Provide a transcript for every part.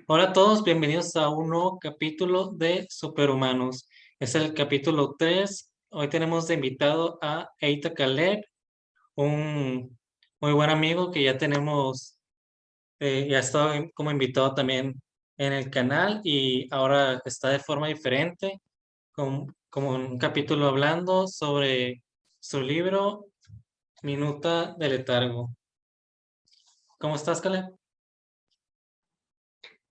Hola a todos, bienvenidos a un nuevo capítulo de Superhumanos. Es el capítulo 3. Hoy tenemos de invitado a Eita Caleb, un muy buen amigo que ya tenemos, ya ha estado como invitado también en el canal y ahora está de forma diferente, como un capítulo hablando sobre su libro Minuta de Letargo. ¿Cómo estás, Caleb?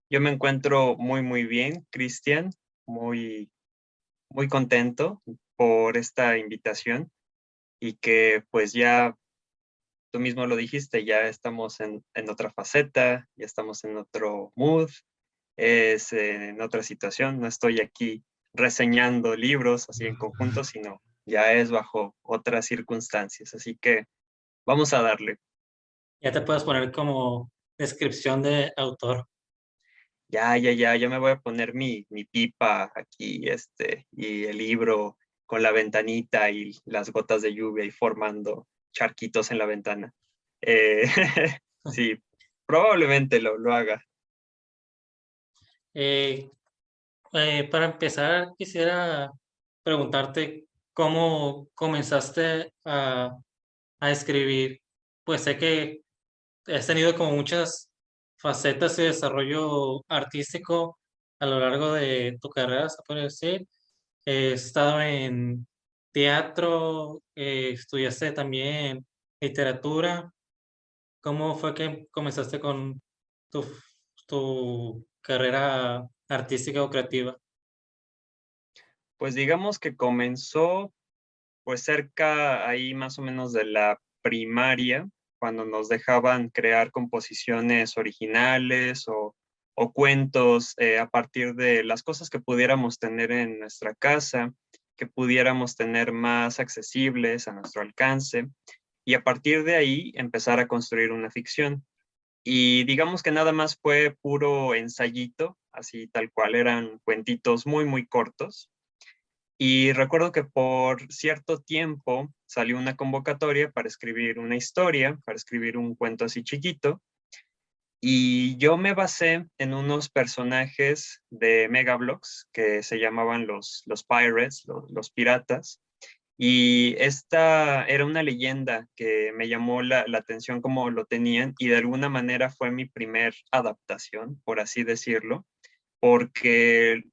Yo me encuentro muy bien, Cristian, muy, muy contento por esta invitación y que pues ya tú mismo lo dijiste, ya estamos en otra faceta, ya estamos en otro mood, en otra situación, no estoy aquí reseñando libros así en conjunto, sino ya es bajo otras circunstancias, así que vamos a darle. Ya te puedes poner como descripción de autor. Ya me voy a poner mi pipa aquí, y el libro con la ventanita y las gotas de lluvia y formando charquitos en la ventana. Eh, sí, probablemente lo haga. Eh, para empezar, quisiera preguntarte cómo comenzaste a escribir. Pues sé que has tenido como muchas facetas de desarrollo artístico a lo largo de tu carrera, se puede decir. Has estado en teatro, estudiaste también literatura. ¿Cómo fue que comenzaste con tu, tu carrera artística o creativa? Pues digamos que comenzó pues cerca ahí más o menos de la primaria, cuando nos dejaban crear composiciones originales o cuentos a partir de las cosas que pudiéramos tener en nuestra casa, que pudiéramos tener más accesibles a nuestro alcance, y a partir de ahí empezar a construir una ficción. Y digamos que nada más fue puro ensayito, así tal cual, eran cuentitos muy cortos y recuerdo que por cierto tiempo salió una convocatoria para escribir una historia, para escribir un cuento así chiquito, y yo me basé en unos personajes de Megablocks que se llamaban los Pirates, los piratas, y esta era una leyenda que me llamó la atención como lo tenían, y de alguna manera fue mi primer adaptación, por así decirlo, porque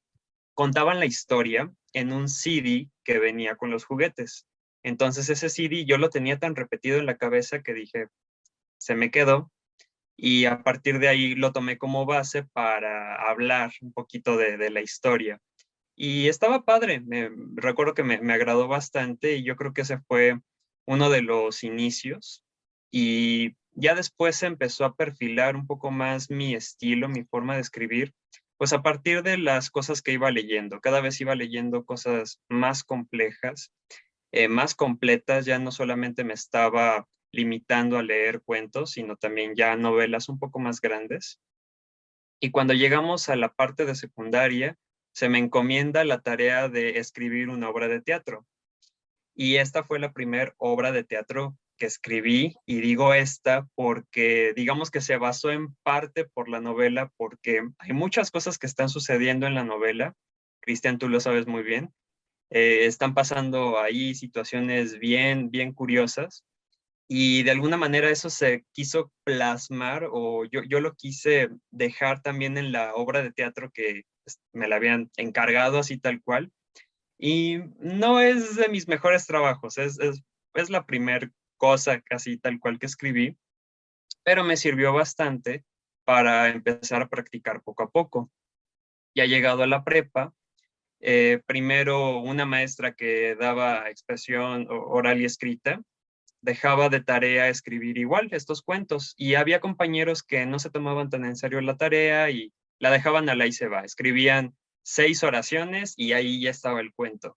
contaban la historia en un CD que venía con los juguetes. Entonces ese CD yo lo tenía tan repetido en la cabeza que dije, se me quedó y a partir de ahí lo tomé como base para hablar un poquito de la historia. Y estaba padre, recuerdo que me agradó bastante y yo creo que ese fue uno de los inicios. Y ya después se empezó a perfilar un poco más mi estilo, mi forma de escribir, pues a partir de las cosas que iba leyendo. Cada vez iba leyendo cosas más complejas, más completas, ya no solamente me estaba limitando a leer cuentos, sino también ya novelas un poco más grandes. Y cuando llegamos a la parte de secundaria, se me encomienda la tarea de escribir una obra de teatro. Y esta fue la primera obra de teatro que escribí, y digo esta porque digamos que se basó en parte por la novela, porque hay muchas cosas que están sucediendo en la novela. Cristian, tú lo sabes muy bien. Están pasando ahí situaciones bien curiosas y de alguna manera eso se quiso plasmar o yo lo quise dejar también en la obra de teatro que pues, me la habían encargado así tal cual. Y no es de mis mejores trabajos, es la primer cosa casi tal cual que escribí, pero me sirvió bastante para empezar a practicar poco a poco. Ya llegado a la prepa, primero una maestra que daba expresión oral y escrita, dejaba de tarea escribir igual estos cuentos y había compañeros que no se tomaban tan en serio la tarea y la dejaban a la y se va. Escribían 6 oraciones y ahí ya estaba el cuento.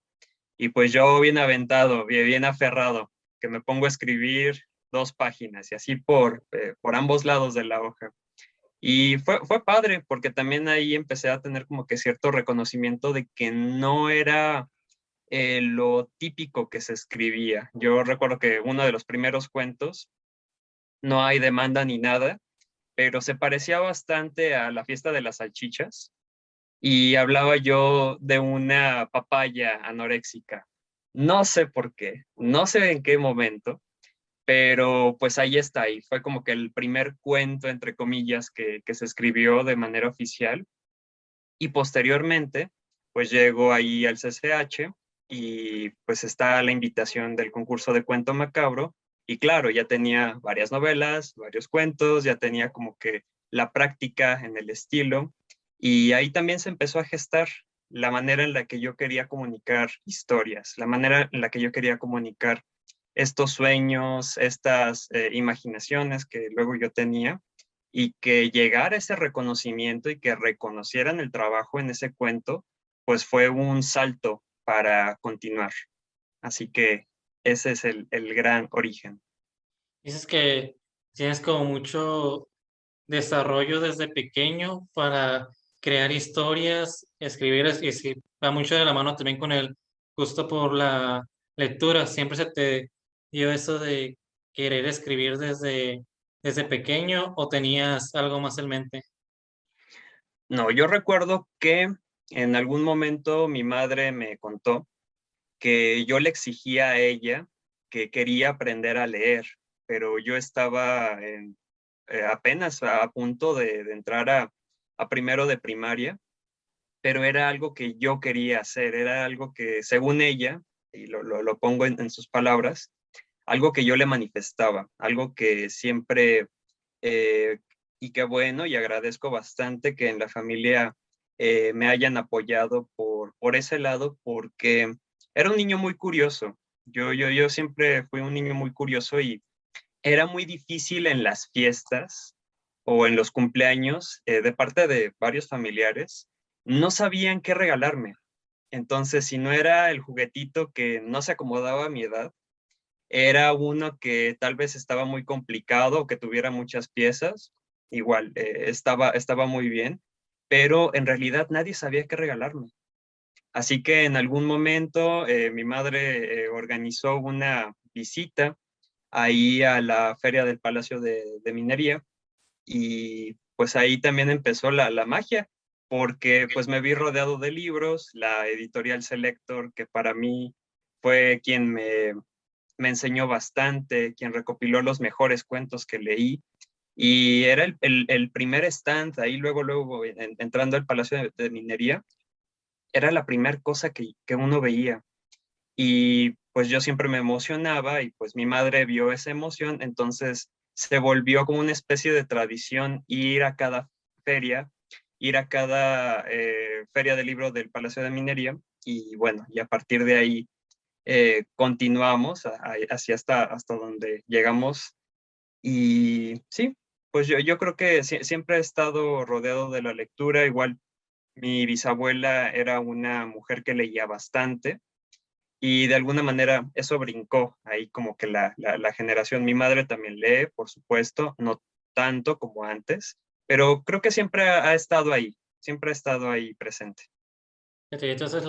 Y pues yo bien aventado, bien aferrado, que me pongo a escribir 2 páginas y así por ambos lados de la hoja. Y fue padre porque también ahí empecé a tener como que cierto reconocimiento de que no era lo típico que se escribía. Yo recuerdo que uno de los primeros cuentos, no hay demanda ni nada, pero se parecía bastante a la fiesta de las salchichas y hablaba yo de una papaya anoréxica. No sé por qué, no sé en qué momento, pero pues ahí está, y fue como que el primer cuento, entre comillas, que se escribió de manera oficial. Y posteriormente, pues llego ahí al CCH y pues está la invitación del concurso de cuento macabro. Y claro, ya tenía varias novelas, varios cuentos, ya tenía como que la práctica en el estilo. Y ahí también se empezó a gestar la manera en la que yo quería comunicar historias, la manera en la que yo quería comunicar estos sueños, estas imaginaciones que luego yo tenía y que llegara ese reconocimiento y que reconocieran el trabajo en ese cuento, pues fue un salto para continuar. Así que ese es el gran origen. Dices que tienes como mucho desarrollo desde pequeño para crear historias, escribir, y sí, va mucho de la mano también con el gusto por la lectura. Siempre se te dio eso de querer escribir desde pequeño o tenías algo más en mente. No, yo recuerdo que en algún momento mi madre me contó que yo le exigía a ella que quería aprender a leer, pero yo estaba apenas a punto de entrar a primero de primaria, pero era algo que yo quería hacer, era algo que según ella, y lo pongo en sus palabras, algo que yo le manifestaba, algo que siempre, eh, y qué bueno, y agradezco bastante que en la familia me hayan apoyado por ese lado, porque era un niño muy curioso. Yo siempre fui un niño muy curioso y era muy difícil en las fiestas o en los cumpleaños de parte de varios familiares, no sabían qué regalarme. Entonces, si no era el juguetito que no se acomodaba a mi edad, era uno que tal vez estaba muy complicado o que tuviera muchas piezas. Igual, estaba muy bien, pero en realidad nadie sabía qué regalarme. Así que en algún momento mi madre organizó una visita ahí a la feria del Palacio de Minería y pues ahí también empezó la magia, porque pues me vi rodeado de libros, la editorial Selector, que para mí fue quien me enseñó bastante, quien recopiló los mejores cuentos que leí, y era el primer stand, ahí luego entrando al Palacio de Minería, era la primera cosa que uno veía. Y pues yo siempre me emocionaba y pues mi madre vio esa emoción, entonces se volvió como una especie de tradición ir a cada feria, ir a cada feria de libro del Palacio de Minería y bueno, y a partir de ahí continuamos hacia hasta donde llegamos y sí, pues yo creo que siempre he estado rodeado de la lectura, igual mi bisabuela era una mujer que leía bastante y de alguna manera eso brincó ahí como que la generación. Mi madre también lee, por supuesto, no tanto como antes, pero creo que siempre ha estado ahí, siempre ha estado ahí presente. Entonces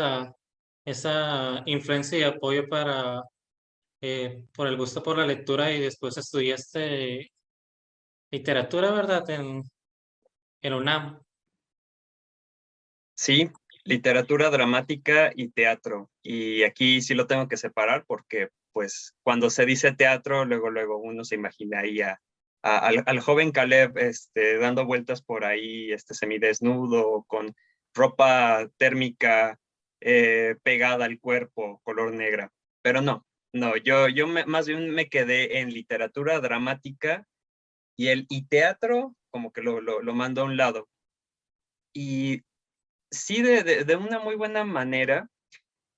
esa influencia y apoyo por el gusto por la lectura y después estudiaste literatura, ¿verdad? En UNAM. Sí, literatura dramática y teatro. Y aquí sí lo tengo que separar porque pues cuando se dice teatro, luego uno se imagina ahí al joven Caleb dando vueltas por ahí, semidesnudo, con ropa térmica pegada al cuerpo, color negra. Pero no, más bien me quedé en literatura dramática y teatro como que lo mando a un lado. Y sí, de una muy buena manera,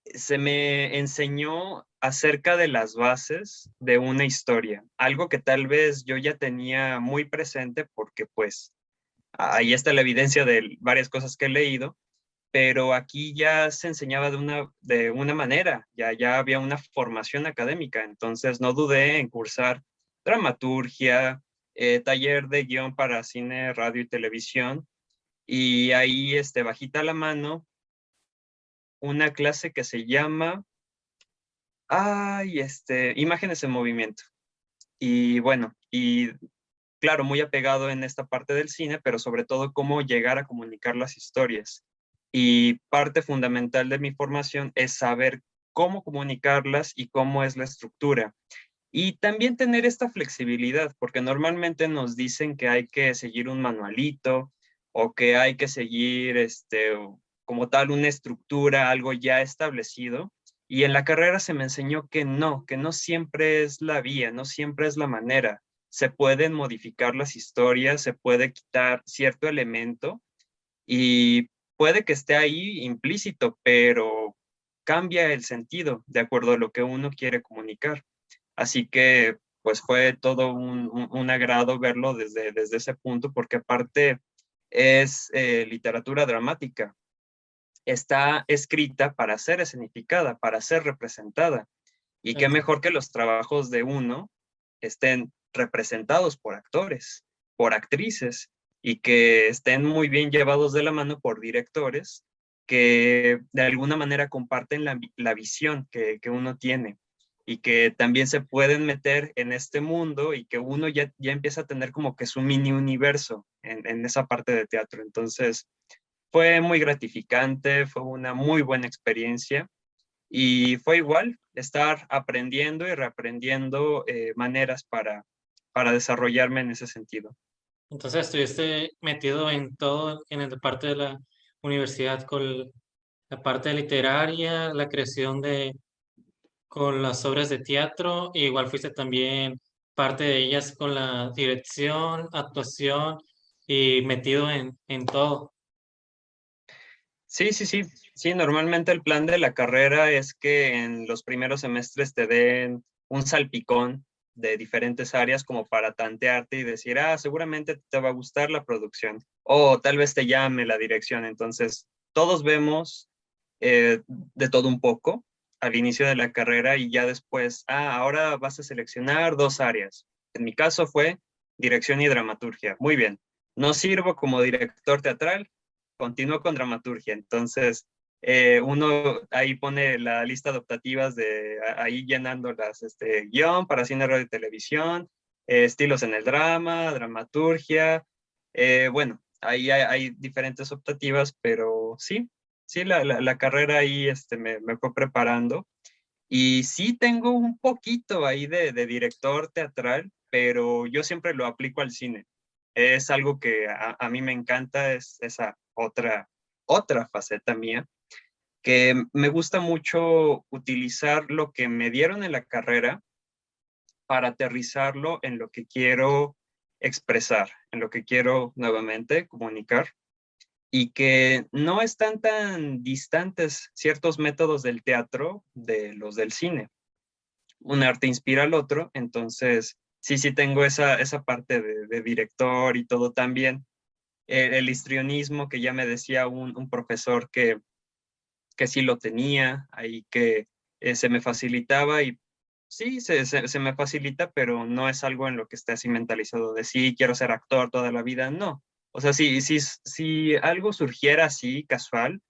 se me enseñó acerca de las bases de una historia, algo que tal vez yo ya tenía muy presente porque pues ahí está la evidencia de varias cosas que he leído, pero aquí ya se enseñaba de una manera, ya había una formación académica, entonces no dudé en cursar dramaturgia, taller de guión para cine, radio y televisión, y ahí, bajita la mano, una clase que se llama, imágenes en movimiento. Y bueno, y claro, muy apegado en esta parte del cine, pero sobre todo cómo llegar a comunicar las historias. Y parte fundamental de mi formación es saber cómo comunicarlas y cómo es la estructura. Y también tener esta flexibilidad, porque normalmente nos dicen que hay que seguir un manualito o que hay que seguir como tal una estructura, algo ya establecido. Y en la carrera se me enseñó que no siempre es la vía, no siempre es la manera. Se pueden modificar las historias, se puede quitar cierto elemento y puede que esté ahí implícito, pero cambia el sentido de acuerdo a lo que uno quiere comunicar. Así que pues fue todo un agrado verlo desde ese punto, porque aparte es literatura dramática. Está escrita para ser escenificada, para ser representada. Y qué mejor que los trabajos de uno estén representados por actores, por actrices, y que estén muy bien llevados de la mano por directores que de alguna manera comparten la visión que uno tiene y que también se pueden meter en este mundo y que uno ya empieza a tener como que su mini universo en esa parte de teatro. Entonces, fue muy gratificante, fue una muy buena experiencia y fue igual estar aprendiendo y reaprendiendo maneras para desarrollarme en ese sentido. Entonces estuviste metido en todo, en la parte de la universidad con la parte literaria, la creación con las obras de teatro, e igual fuiste también parte de ellas con la dirección, actuación y metido en todo. Sí, sí, sí. Sí, normalmente el plan de la carrera es que en los primeros semestres te den un salpicón de diferentes áreas como para tantearte y decir, ah, seguramente te va a gustar la producción o tal vez te llame la dirección. Entonces, todos vemos de todo un poco al inicio de la carrera y ya después, ah, ahora vas a seleccionar dos áreas. En mi caso fue dirección y dramaturgia. Muy bien. No sirvo como director teatral, continúo con dramaturgia. Entonces, uno ahí pone la lista de optativas ahí llenando las guión para cine, radio y televisión, estilos en el drama, dramaturgia. Bueno, ahí hay diferentes optativas, pero sí, sí, la carrera ahí me fue preparando. Y sí tengo un poquito ahí de director teatral, pero yo siempre lo aplico al cine. Es algo que a mí me encanta, es esa otra faceta mía, que me gusta mucho utilizar lo que me dieron en la carrera para aterrizarlo en lo que quiero expresar, en lo que quiero nuevamente comunicar y que no están tan distantes ciertos métodos del teatro de los del cine. Un arte inspira al otro, entonces sí, sí tengo esa parte de director y todo también. El histrionismo que ya me decía un profesor que sí lo tenía, ahí que se me facilitaba y sí, se me facilita, pero no es algo en lo que esté así mentalizado de sí, quiero ser actor toda la vida, no. O sea, si algo surgiera así casual,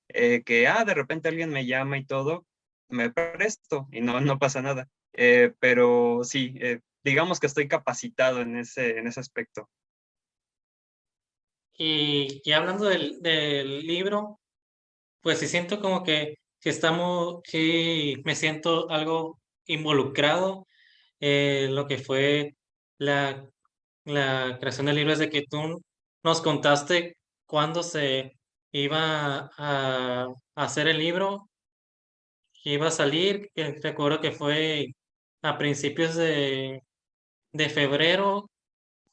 que de repente alguien me llama y todo, me presto y no pasa nada. Pero sí, digamos que estoy capacitado en ese aspecto. Y hablando del libro, pues sí siento como que sí me siento algo involucrado en lo que fue la, la creación del libro, es de que tú nos contaste cuándo se iba a hacer el libro, que iba a salir, que recuerdo que fue a principios de febrero,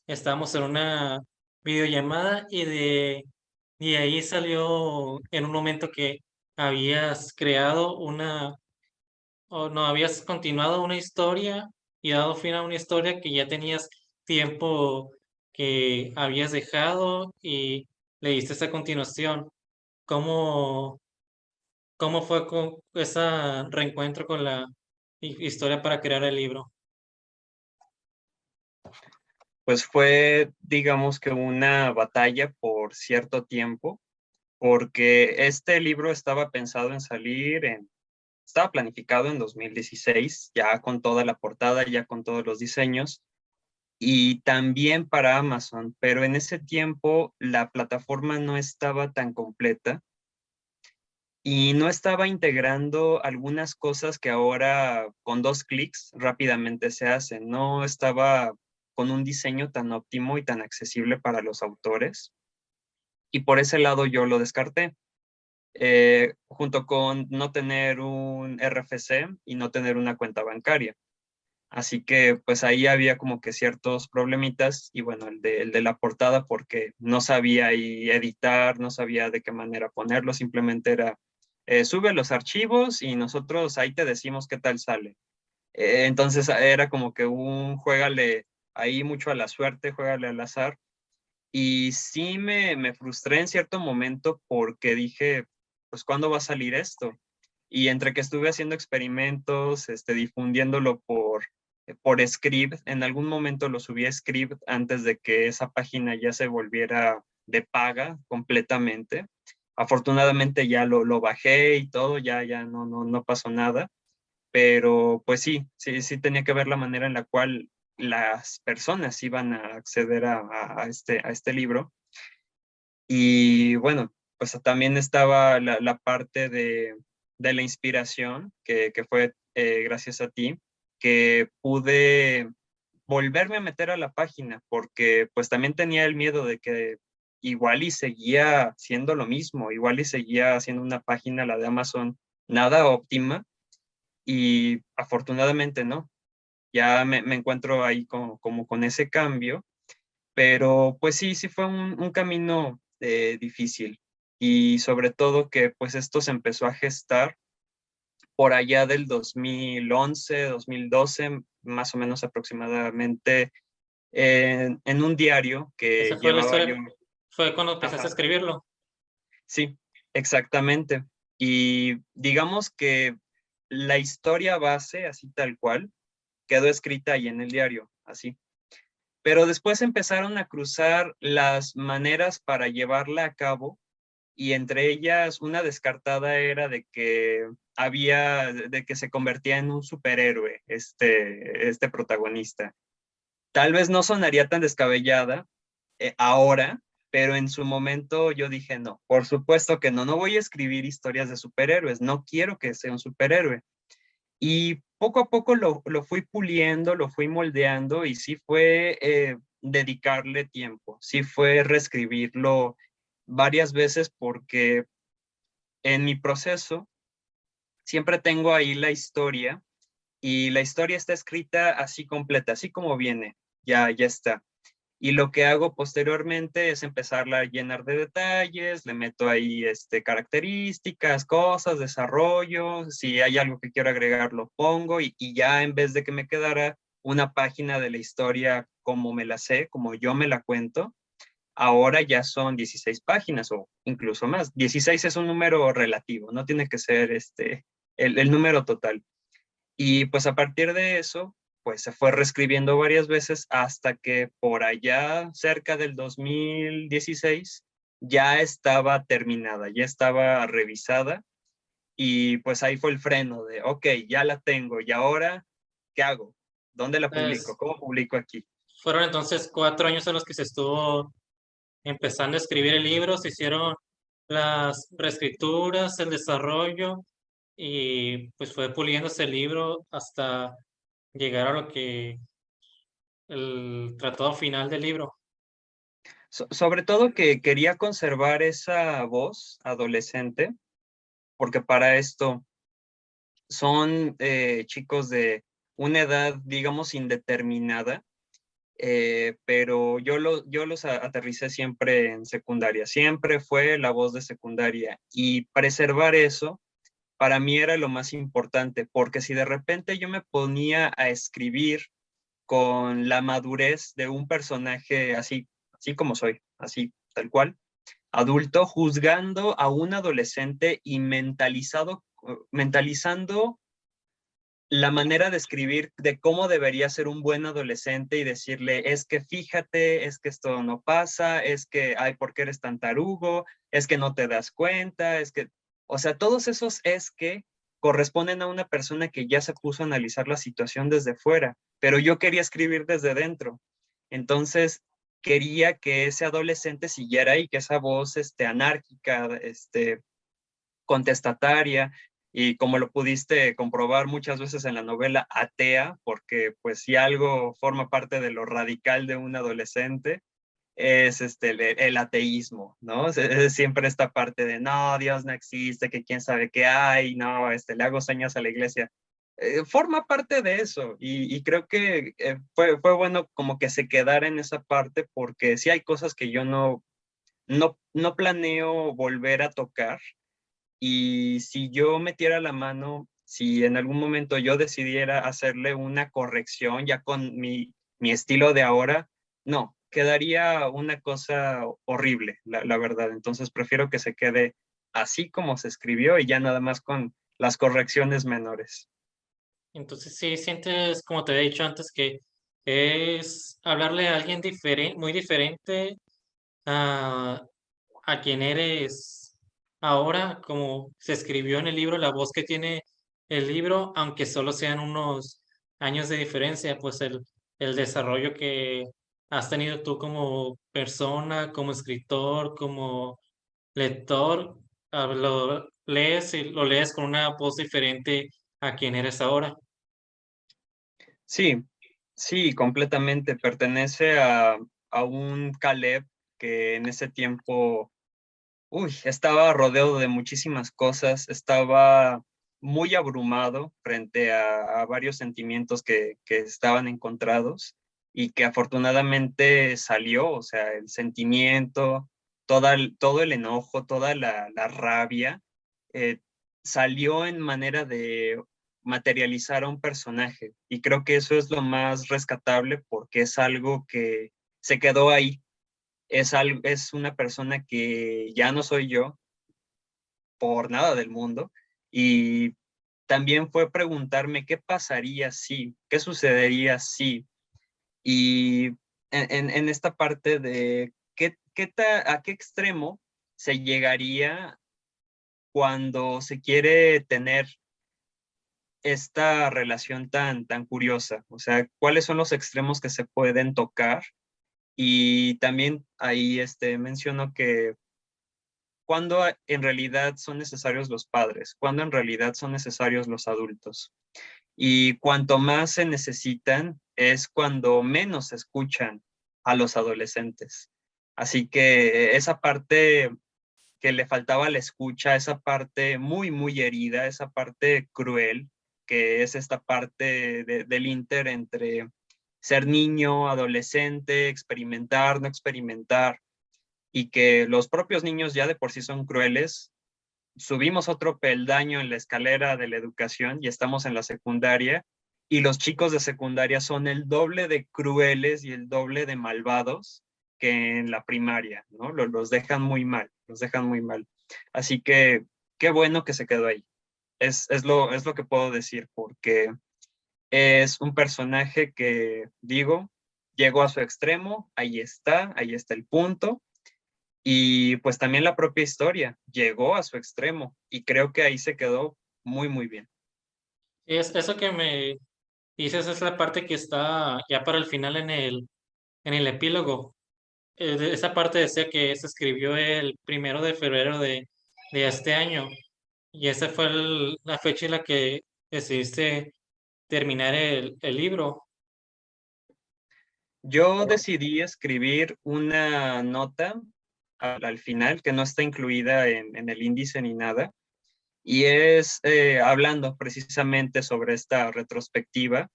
estábamos en una videollamada y ahí salió en un momento que habías creado o no, habías continuado una historia y dado fin a una historia que ya tenías tiempo que habías dejado y le diste esa continuación. ¿Cómo, cómo fue con ese reencuentro con la historia para crear el libro? Pues fue, digamos que una batalla por cierto tiempo, porque este libro estaba pensado en salir estaba planificado en 2016, ya con toda la portada, ya con todos los diseños, y también para Amazon, pero en ese tiempo la plataforma no estaba tan completa y no estaba integrando algunas cosas que ahora con 2 clics rápidamente se hacen. No estaba con un diseño tan óptimo y tan accesible para los autores. Y por ese lado yo lo descarté, junto con no tener un RFC y no tener una cuenta bancaria. Así que pues ahí había como que ciertos problemitas y bueno, el de la portada porque no sabía ahí editar, no sabía de qué manera ponerlo, simplemente era sube los archivos y nosotros ahí te decimos qué tal sale. Entonces era como que un juégale ahí mucho a la suerte, juégale al azar. Y sí me frustré en cierto momento porque dije, pues ¿cuándo va a salir esto? Y entre que estuve haciendo experimentos, difundiéndolo por Script, en algún momento lo subí a Script antes de que esa página ya se volviera de paga completamente. Afortunadamente ya lo bajé y todo, ya no pasó nada, pero pues sí tenía que ver la manera en la cual las personas iban a acceder a este libro. Y bueno, pues también estaba la parte de la inspiración, que fue gracias a ti, que pude volverme a meter a la página, porque pues también tenía el miedo de que igual y seguía siendo lo mismo, igual y seguía haciendo una página, la de Amazon, nada óptima, y afortunadamente no. Ya me encuentro ahí como con ese cambio, pero pues sí fue un camino difícil y sobre todo que pues esto se empezó a gestar por allá del 2011, 2012, más o menos aproximadamente, en un diario que Esa fue la llevaba yo. historia, fue cuando empezaste a Ajá, escribirlo. sí, exactamente. Y digamos que la historia base, así tal cual, quedó escrita ahí en el diario, así. Pero después empezaron a cruzar las maneras para llevarla a cabo y entre ellas una descartada era de que se convertía en un superhéroe este protagonista. Tal vez no sonaría tan descabellada ahora, pero en su momento yo dije, no, por supuesto que no voy a escribir historias de superhéroes, no quiero que sea un superhéroe. Y poco a poco lo fui puliendo, lo fui moldeando y sí fue dedicarle tiempo, sí fue reescribirlo varias veces porque en mi proceso siempre tengo ahí la historia y la historia está escrita así completa, así como viene, ya está. Y lo que hago posteriormente es empezarla a llenar de detalles, le meto ahí características, cosas, desarrollo, si hay algo que quiero agregar lo pongo y ya en vez de que me quedara una página de la historia como me la sé, como yo me la cuento, ahora ya son 16 páginas o incluso más. 16 es un número relativo, no tiene que ser el número total. Y pues a partir de eso, pues se fue reescribiendo varias veces hasta que por allá, cerca del 2016, ya estaba terminada, ya estaba revisada y pues ahí fue el freno de, ok, ya la tengo y ahora, ¿qué hago? ¿Dónde la publico? Pues, ¿Cómo publico aquí? fueron entonces 4 años en los que se estuvo empezando a escribir el libro, se hicieron las reescrituras, el desarrollo y pues fue puliéndose el libro hasta llegar a lo que el tratado final del libro. Sobre todo que quería conservar esa voz adolescente, porque para esto son chicos de una edad, digamos, indeterminada, pero yo los aterricé siempre en secundaria, siempre fue la voz de secundaria y preservar eso para mí era lo más importante, porque si de repente yo me ponía a escribir con la madurez de un personaje así como soy, así tal cual, adulto, juzgando a un adolescente y mentalizando la manera de escribir de cómo debería ser un buen adolescente y decirle, es que fíjate, es que esto no pasa, es que, ay, ¿por qué eres tan tarugo? Es que no te das cuenta, es que, o sea, todos esos es que corresponden a una persona que ya se puso a analizar la situación desde fuera, pero yo quería escribir desde dentro. Entonces, quería que ese adolescente siguiera ahí, que esa voz anárquica, contestataria, y como lo pudiste comprobar muchas veces en la novela, atea, porque pues si algo forma parte de lo radical de un adolescente, es el ateísmo, ¿no? Es siempre esta parte de, no, Dios no existe, que quién sabe qué hay, no, le hago señas a la iglesia. Forma parte de eso y creo que fue bueno como que se quedara en esa parte porque sí hay cosas que yo no planeo volver a tocar y si yo metiera la mano, si en algún momento yo decidiera hacerle una corrección ya con mi estilo de ahora, no, quedaría una cosa horrible, la verdad. Entonces prefiero que se quede así como se escribió y ya nada más con las correcciones menores. Entonces sí sientes, como te había dicho antes, que es hablarle a alguien diferente, muy diferente a, a quien eres ahora, como se escribió en el libro, la voz que tiene el libro, aunque solo sean unos años de diferencia, pues el desarrollo que has tenido tú como persona, como escritor, como lector, lo lees y lo lees con una voz diferente a quien eres ahora. Sí, sí, completamente. Pertenece a un Caleb que en ese tiempo, uy, estaba rodeado de muchísimas cosas, estaba muy abrumado frente a varios sentimientos que estaban encontrados y que afortunadamente salió, o sea, el sentimiento, todo el enojo, toda la rabia, eh, salió en manera de materializar a un personaje. Y creo que eso es lo más rescatable porque es algo que se quedó ahí. Es una persona que ya no soy yo por nada del mundo. Y también fue preguntarme qué pasaría si, qué sucedería si. Y en esta parte de a qué extremo se llegaría cuando se quiere tener esta relación tan curiosa. O sea, cuáles son los extremos que se pueden tocar. Y también ahí menciono que cuándo en realidad son necesarios los padres, cuándo en realidad son necesarios los adultos. Y cuanto más se necesitan es cuando menos se escuchan a los adolescentes. Así que esa parte que le faltaba la escucha, esa parte muy herida, esa parte cruel, que es esta parte del inter entre ser niño, adolescente, experimentar, no experimentar, y que los propios niños ya de por sí son crueles. Subimos otro peldaño en la escalera de la educación y estamos en la secundaria y los chicos de secundaria son el doble de crueles y el doble de malvados que en la primaria, ¿no? Los dejan muy mal, los dejan muy mal. Así que qué bueno que se quedó ahí. Es lo que puedo decir porque es un personaje que, digo, llegó a su extremo, ahí está el punto y pues también la propia historia llegó a su extremo y creo que ahí se quedó muy bien. Y es eso que me dices es la parte que está ya para el final en el epílogo. Esa parte decía que se escribió el 1 de febrero de este año y esa fue la fecha en la que decidiste terminar el libro. Yo decidí escribir una nota al final que no está incluida en el índice ni nada y es hablando precisamente sobre esta retrospectiva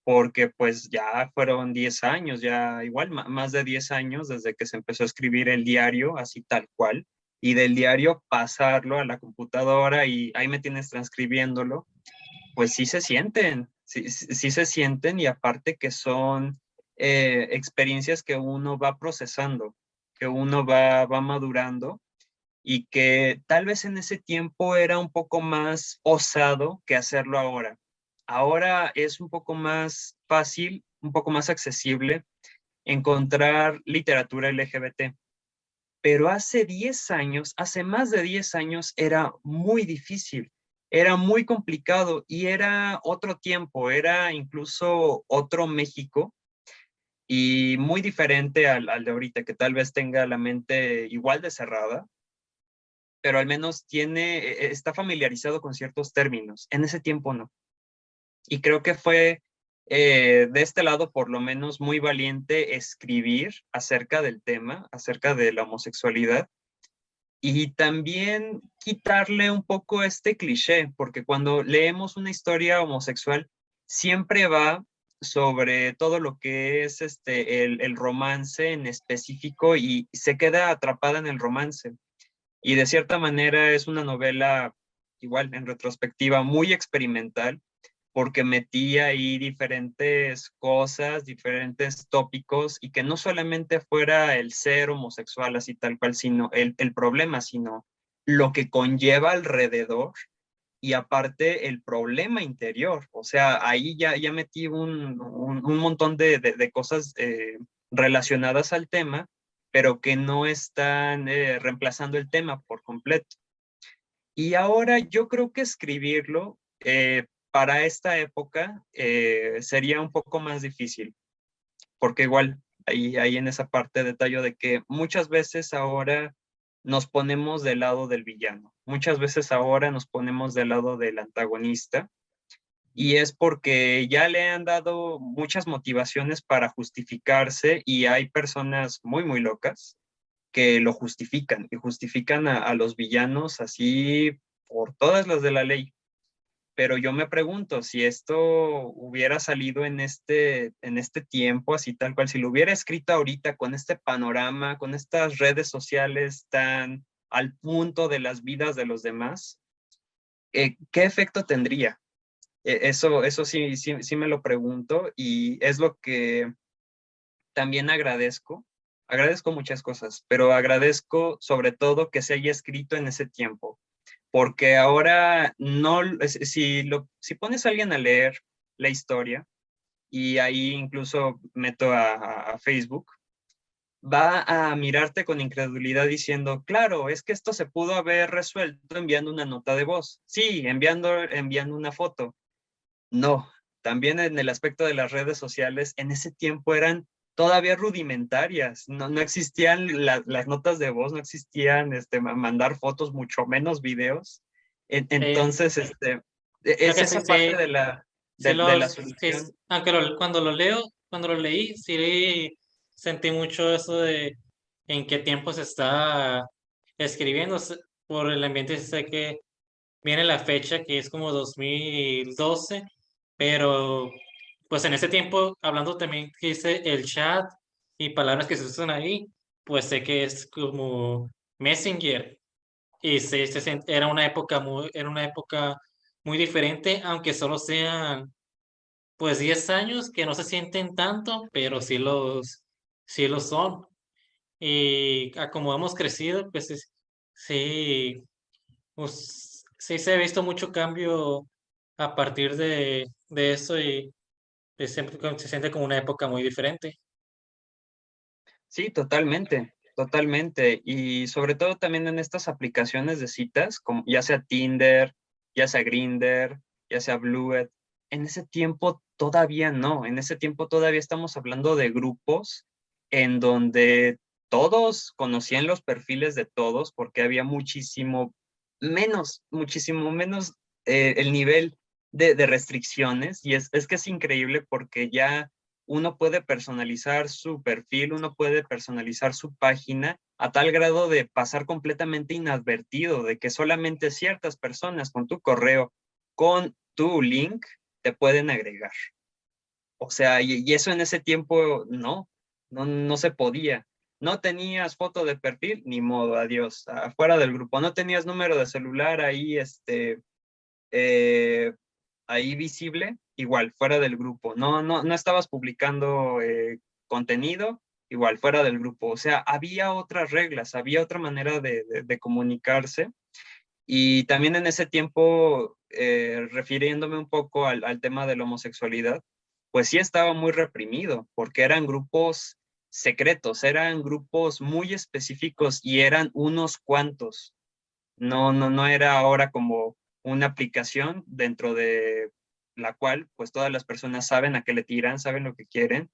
porque pues ya fueron 10 años, ya igual más de 10 años desde que se empezó a escribir el diario, así tal cual, y del diario pasarlo a la computadora y ahí me tienes transcribiéndolo, pues sí se sienten, sí se sienten y aparte que son experiencias que uno va procesando, que uno va madurando y que tal vez en ese tiempo era un poco más osado que hacerlo ahora. Ahora es un poco más fácil, un poco más accesible encontrar literatura LGBT, pero hace 10 años, hace más de 10 años era muy difícil, era muy complicado y era otro tiempo, era incluso otro México y muy diferente al de ahorita, que tal vez tenga la mente igual de cerrada, pero al menos está familiarizado con ciertos términos. En ese tiempo no. Y creo que fue de este lado por lo menos muy valiente escribir acerca del tema, acerca de la homosexualidad, y también quitarle un poco este cliché, porque cuando leemos una historia homosexual, siempre va sobre todo lo que es el romance en específico y se queda atrapada en el romance. Y de cierta manera es una novela, igual en retrospectiva, muy experimental, porque metía ahí diferentes cosas, diferentes tópicos, y que no solamente fuera el ser homosexual así tal cual, sino el problema, sino lo que conlleva alrededor y aparte el problema interior. O sea, ahí ya metí un montón de cosas relacionadas al tema, pero que no están reemplazando el tema por completo. Y ahora yo creo que escribirlo para esta época sería un poco más difícil, porque igual ahí en esa parte detallo de que muchas veces ahora nos ponemos del lado del villano, muchas veces ahora nos ponemos del lado del antagonista, y es porque ya le han dado muchas motivaciones para justificarse y hay personas muy, muy locas que lo justifican y justifican a los villanos así por todas las de la ley. Pero yo me pregunto si esto hubiera salido en este tiempo, así tal cual, si lo hubiera escrito ahorita con este panorama, con estas redes sociales tan al punto de las vidas de los demás, ¿qué efecto tendría? Eso sí me lo pregunto y es lo que también agradezco. Agradezco muchas cosas, pero agradezco sobre todo que se haya escrito en ese tiempo, porque ahora no, si pones a alguien a leer la historia, y ahí incluso meto a Facebook, va a mirarte con incredulidad diciendo, claro, es que esto se pudo haber resuelto enviando una nota de voz. Sí, enviando una foto. No, también en el aspecto de las redes sociales, en ese tiempo eran todavía rudimentarias, no existían las notas de voz, no existían mandar fotos, mucho menos videos. Eh, Entonces, Creo es que sí, esa parte sí, de la, sí de la sí, solución. aunque cuando lo leí, sí sentí mucho eso de en qué tiempo se está escribiendo. Por el ambiente sé que viene la fecha que es como 2012, pero pues en ese tiempo, hablando también que hice el chat y palabras que se usan ahí, pues sé que es como Messenger y era una época muy diferente, aunque solo sean pues 10 años que no se sienten tanto, pero sí lo son. Y a como hemos crecido, sí, pues, sí se ha visto mucho cambio a partir de eso y se siente como una época muy diferente. Sí, totalmente, totalmente. Y sobre todo también en estas aplicaciones de citas, como ya sea Tinder, ya sea Grindr, ya sea Blued, en ese tiempo todavía no, en ese tiempo todavía estamos hablando de grupos en donde todos conocían los perfiles de todos porque había muchísimo menos el nivel de restricciones. Y es que es increíble porque ya uno puede personalizar su perfil, uno puede personalizar su página a tal grado de pasar completamente inadvertido, de que solamente ciertas personas con tu correo, con tu link, te pueden agregar. O sea, y eso en ese tiempo no se podía. No tenías foto de perfil, ni modo, adiós, afuera del grupo. No tenías número de celular ahí, eh, ahí visible, igual, fuera del grupo. No estabas publicando contenido, igual, fuera del grupo. O sea, había otras reglas, había otra manera de comunicarse. Y también en ese tiempo, refiriéndome un poco al tema de la homosexualidad, pues sí estaba muy reprimido, porque eran grupos secretos, eran grupos muy específicos y eran unos cuantos. No era ahora como una aplicación dentro de la cual pues todas las personas saben a qué le tiran, saben lo que quieren.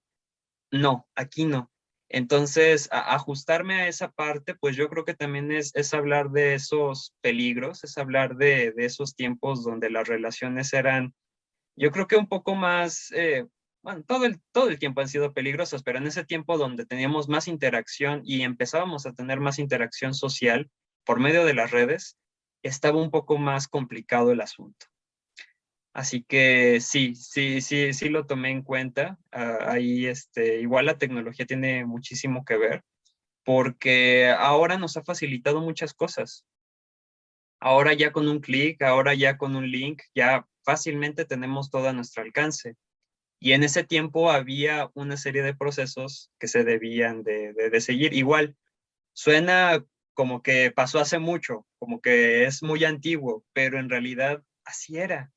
No, aquí no. Entonces, ajustarme a esa parte, pues yo creo que también es hablar de esos peligros, es hablar de esos tiempos donde las relaciones eran, yo creo que un poco más, bueno, todo el tiempo han sido peligrosas, pero en ese tiempo donde teníamos más interacción y empezábamos a tener más interacción social por medio de las redes, estaba un poco más complicado el asunto. Así que sí lo tomé en cuenta. Ahí, igual la tecnología tiene muchísimo que ver, porque ahora nos ha facilitado muchas cosas. Ahora ya con un clic, ahora ya con un link, ya fácilmente tenemos todo a nuestro alcance. Y en ese tiempo había una serie de procesos que se debían de seguir. Igual, suena como que pasó hace mucho, como que es muy antiguo, pero en realidad así era.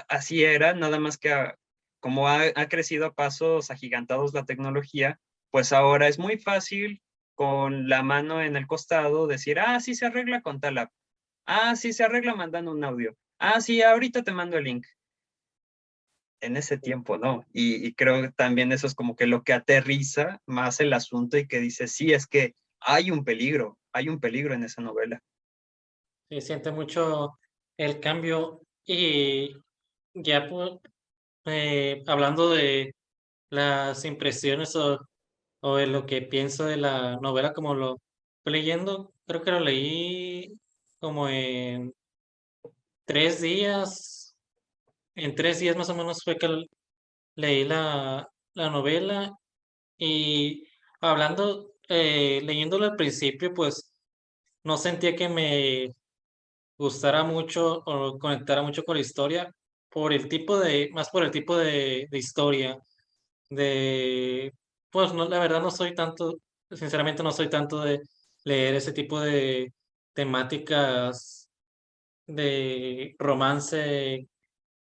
Así era, nada más que como ha crecido a pasos agigantados la tecnología, pues ahora es muy fácil con la mano en el costado decir, ah, sí se arregla con tal app, ah, sí se arregla mandando un audio, ah, sí, ahorita te mando el link. En ese tiempo, ¿no? Y creo que también eso es como que lo que aterriza más el asunto y que dice, sí, es que hay un peligro en esa novela. Se siente mucho el cambio y ya hablando de las impresiones o de lo que pienso de la novela como lo estoy leyendo, creo que lo leí como en 3 días, en 3 días más o menos fue que leí la novela y hablando, leyéndolo al principio, pues no sentía que me gustara mucho o conectara mucho con la historia más por el tipo de historia, de, pues no, la verdad no soy tanto, sinceramente no soy tanto de leer ese tipo de temáticas de romance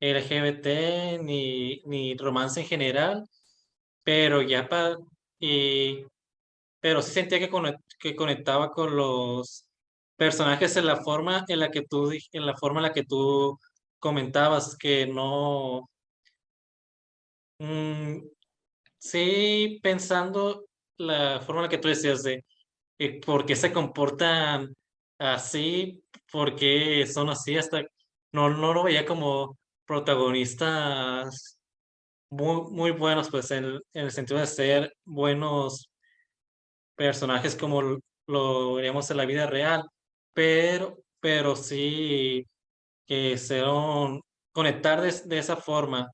LGBT ni romance en general, pero ya para, pero sí sentía que conectaba con los personajes en la forma en la que en la forma en la que tú comentabas que no, mm, sí pensando la forma en la que tú decías de por qué se comportan así, por qué son así, hasta no lo veía como protagonistas muy buenos, pues en el sentido de ser buenos personajes como lo veríamos en la vida real, pero sí que se conectar de esa forma.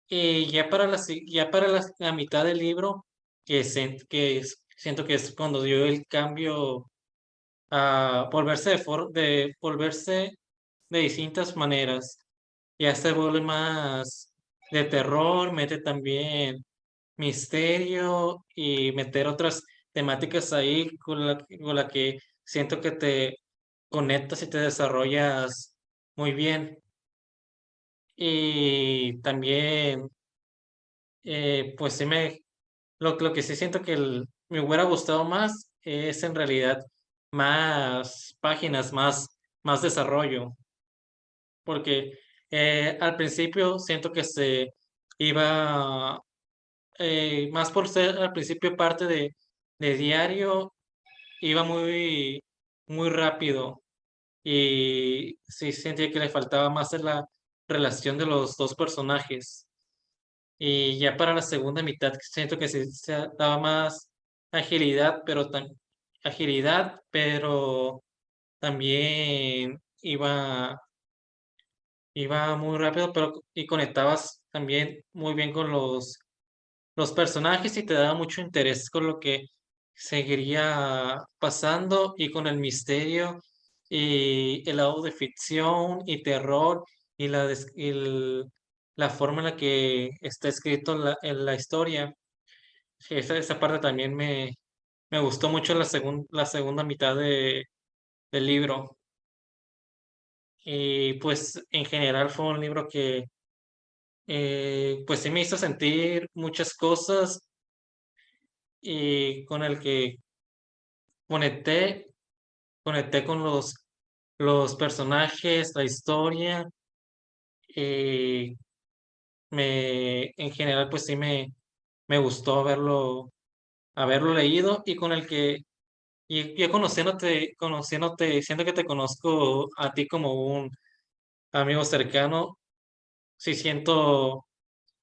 Y ya para ya para la mitad del libro, siento que es cuando dio el cambio a volverse de volverse de distintas maneras. Ya se vuelve más de terror, mete también misterio y meter otras temáticas ahí con la que siento que te conectas y te desarrollas muy bien. Y también, pues sí lo que sí siento que me hubiera gustado más es en realidad más páginas, más desarrollo, porque al principio siento que se iba más por ser al principio parte de diario, iba muy rápido y sí sentía que le faltaba más en la relación de los dos personajes. Y ya para la segunda mitad siento que sí se daba más agilidad, agilidad, pero también iba muy rápido, pero y conectabas también muy bien con los personajes y te daba mucho interés con lo que seguiría pasando y con el misterio y el lado de ficción y terror la forma en la que está escrito en la historia. Sí, esa parte también me gustó mucho la segunda mitad del libro. Y pues en general fue un libro que pues sí me hizo sentir muchas cosas y con el que conecté, conecté con los personajes, la historia, y en general, pues sí me gustó haberlo leído y con el que, y yo conociéndote, siento que te conozco a ti como un amigo cercano, sí siento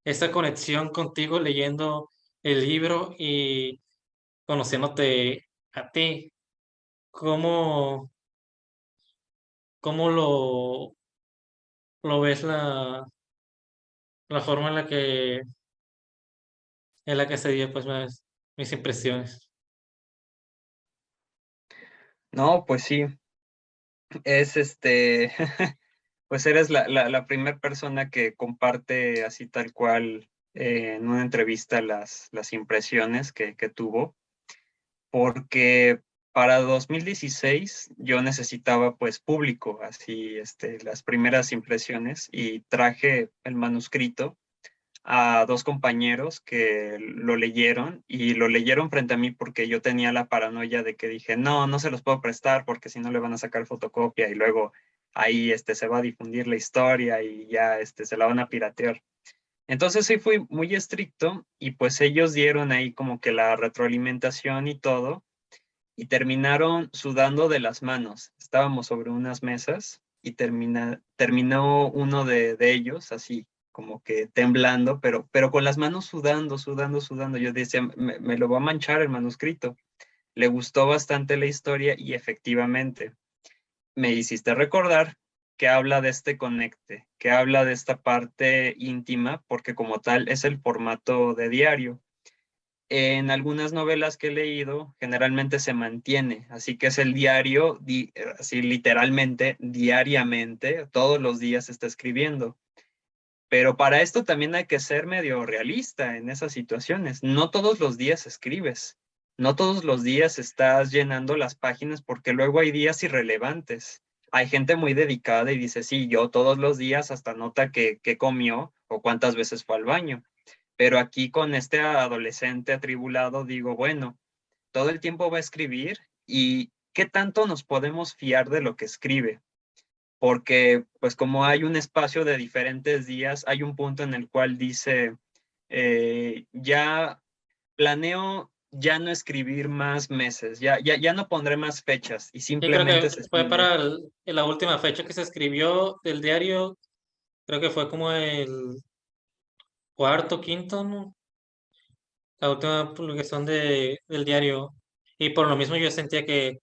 esa conexión contigo leyendo el libro y conociéndote a ti. ¿Cómo, cómo lo ves la forma en la que se dio pues mis impresiones? No, pues sí, es pues eres la primera persona que comparte así tal cual en una entrevista las impresiones que tuvo, porque para 2016 yo necesitaba pues público, así las primeras impresiones y traje el manuscrito a dos compañeros que lo leyeron y lo leyeron frente a mí porque yo tenía la paranoia de que dije, no, no se los puedo prestar porque si no le van a sacar fotocopia y luego ahí se va a difundir la historia y ya se la van a piratear. Entonces sí fui muy estricto y pues ellos dieron ahí como que la retroalimentación y todo y terminaron sudando de las manos. Estábamos sobre unas mesas y terminó uno de ellos así, como que temblando, pero con las manos sudando, sudando, sudando. Yo decía, me lo va a manchar el manuscrito. Le gustó bastante la historia y efectivamente me hiciste recordar que habla de este conecte, que habla de esta parte íntima, porque como tal es el formato de diario. En algunas novelas que he leído, generalmente se mantiene, así que es el diario, así literalmente, diariamente, todos los días se está escribiendo. Pero para esto también hay que ser medio realista en esas situaciones. No todos los días escribes, no todos los días estás llenando las páginas porque luego hay días irrelevantes. Hay gente muy dedicada y dice, sí, yo todos los días hasta nota que comió o cuántas veces fue al baño. Pero aquí con este adolescente atribulado digo, bueno, todo el tiempo va a escribir y ¿qué tanto nos podemos fiar de lo que escribe? Porque pues como hay un espacio de diferentes días, hay un punto en el cual dice, ya planeo ya no escribir más meses, ya no pondré más fechas y Y creo simplemente que se fue sigue. para la última fecha que se escribió del diario, creo que fue como el cuarto, quinto, ¿no? La última publicación del diario. Y por lo mismo yo sentía que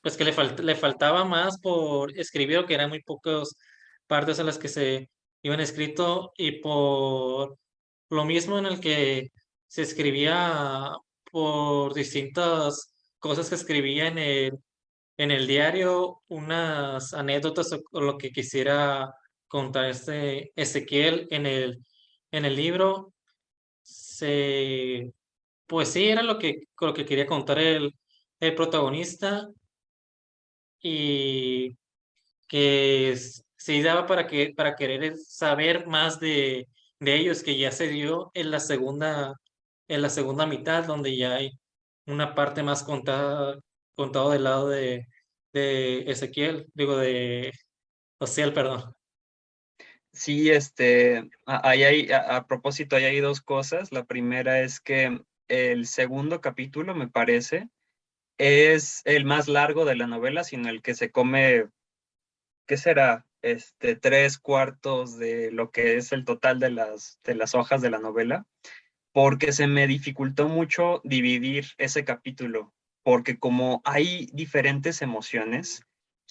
pues que le faltaba más por escribir o que eran muy pocas partes a las que se iban escrito y por lo mismo en el que se escribía por distintas cosas que escribía en el diario, unas anécdotas o lo que quisiera contar este Ezequiel en el libro, se, pues sí, era lo que quería contar el protagonista y que sí daba para querer saber más de ellos, que ya se dio en la segunda mitad, donde ya hay una parte más contado del lado de Ezequiel, digo de Ociel, perdón. Sí, a propósito, ahí hay dos cosas. La primera es que el segundo capítulo, me parece, es el más largo de la novela, sino el que se come, ¿qué será? Tres cuartos de lo que es el total de las hojas de la novela, porque se me dificultó mucho dividir ese capítulo, porque como hay diferentes emociones,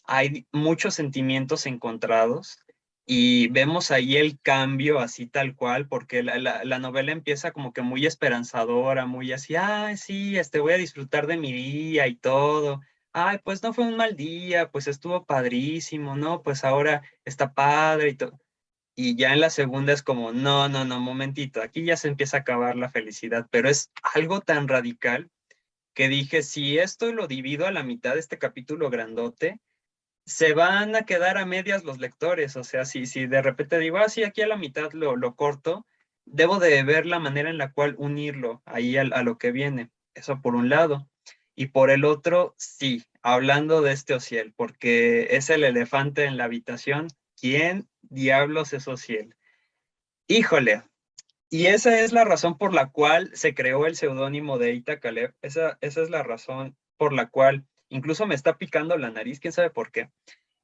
hay muchos sentimientos encontrados y vemos ahí el cambio así tal cual, porque la novela empieza como que muy esperanzadora, muy así, ay, sí, voy a disfrutar de mi día y todo. Ay, pues no fue un mal día, pues estuvo padrísimo, ¿no? Pues ahora está padre y todo. Y ya en la segunda es como, no, no, no, momentito, aquí ya se empieza a acabar la felicidad, pero es algo tan radical que dije, si esto lo divido a la mitad de este capítulo grandote, se van a quedar a medias los lectores. O sea, si de repente digo, ah, sí, aquí a la mitad lo corto, debo de ver la manera en la cual unirlo ahí a lo que viene. Eso por un lado. Y por el otro, sí, hablando de este Ociel, porque es el elefante en la habitación. ¿Quién diablos es Ociel? Híjole, Y esa es la razón por la cual se creó el seudónimo de Ita Caleb. Esa es la razón por la cual incluso me está picando la nariz, quién sabe por qué.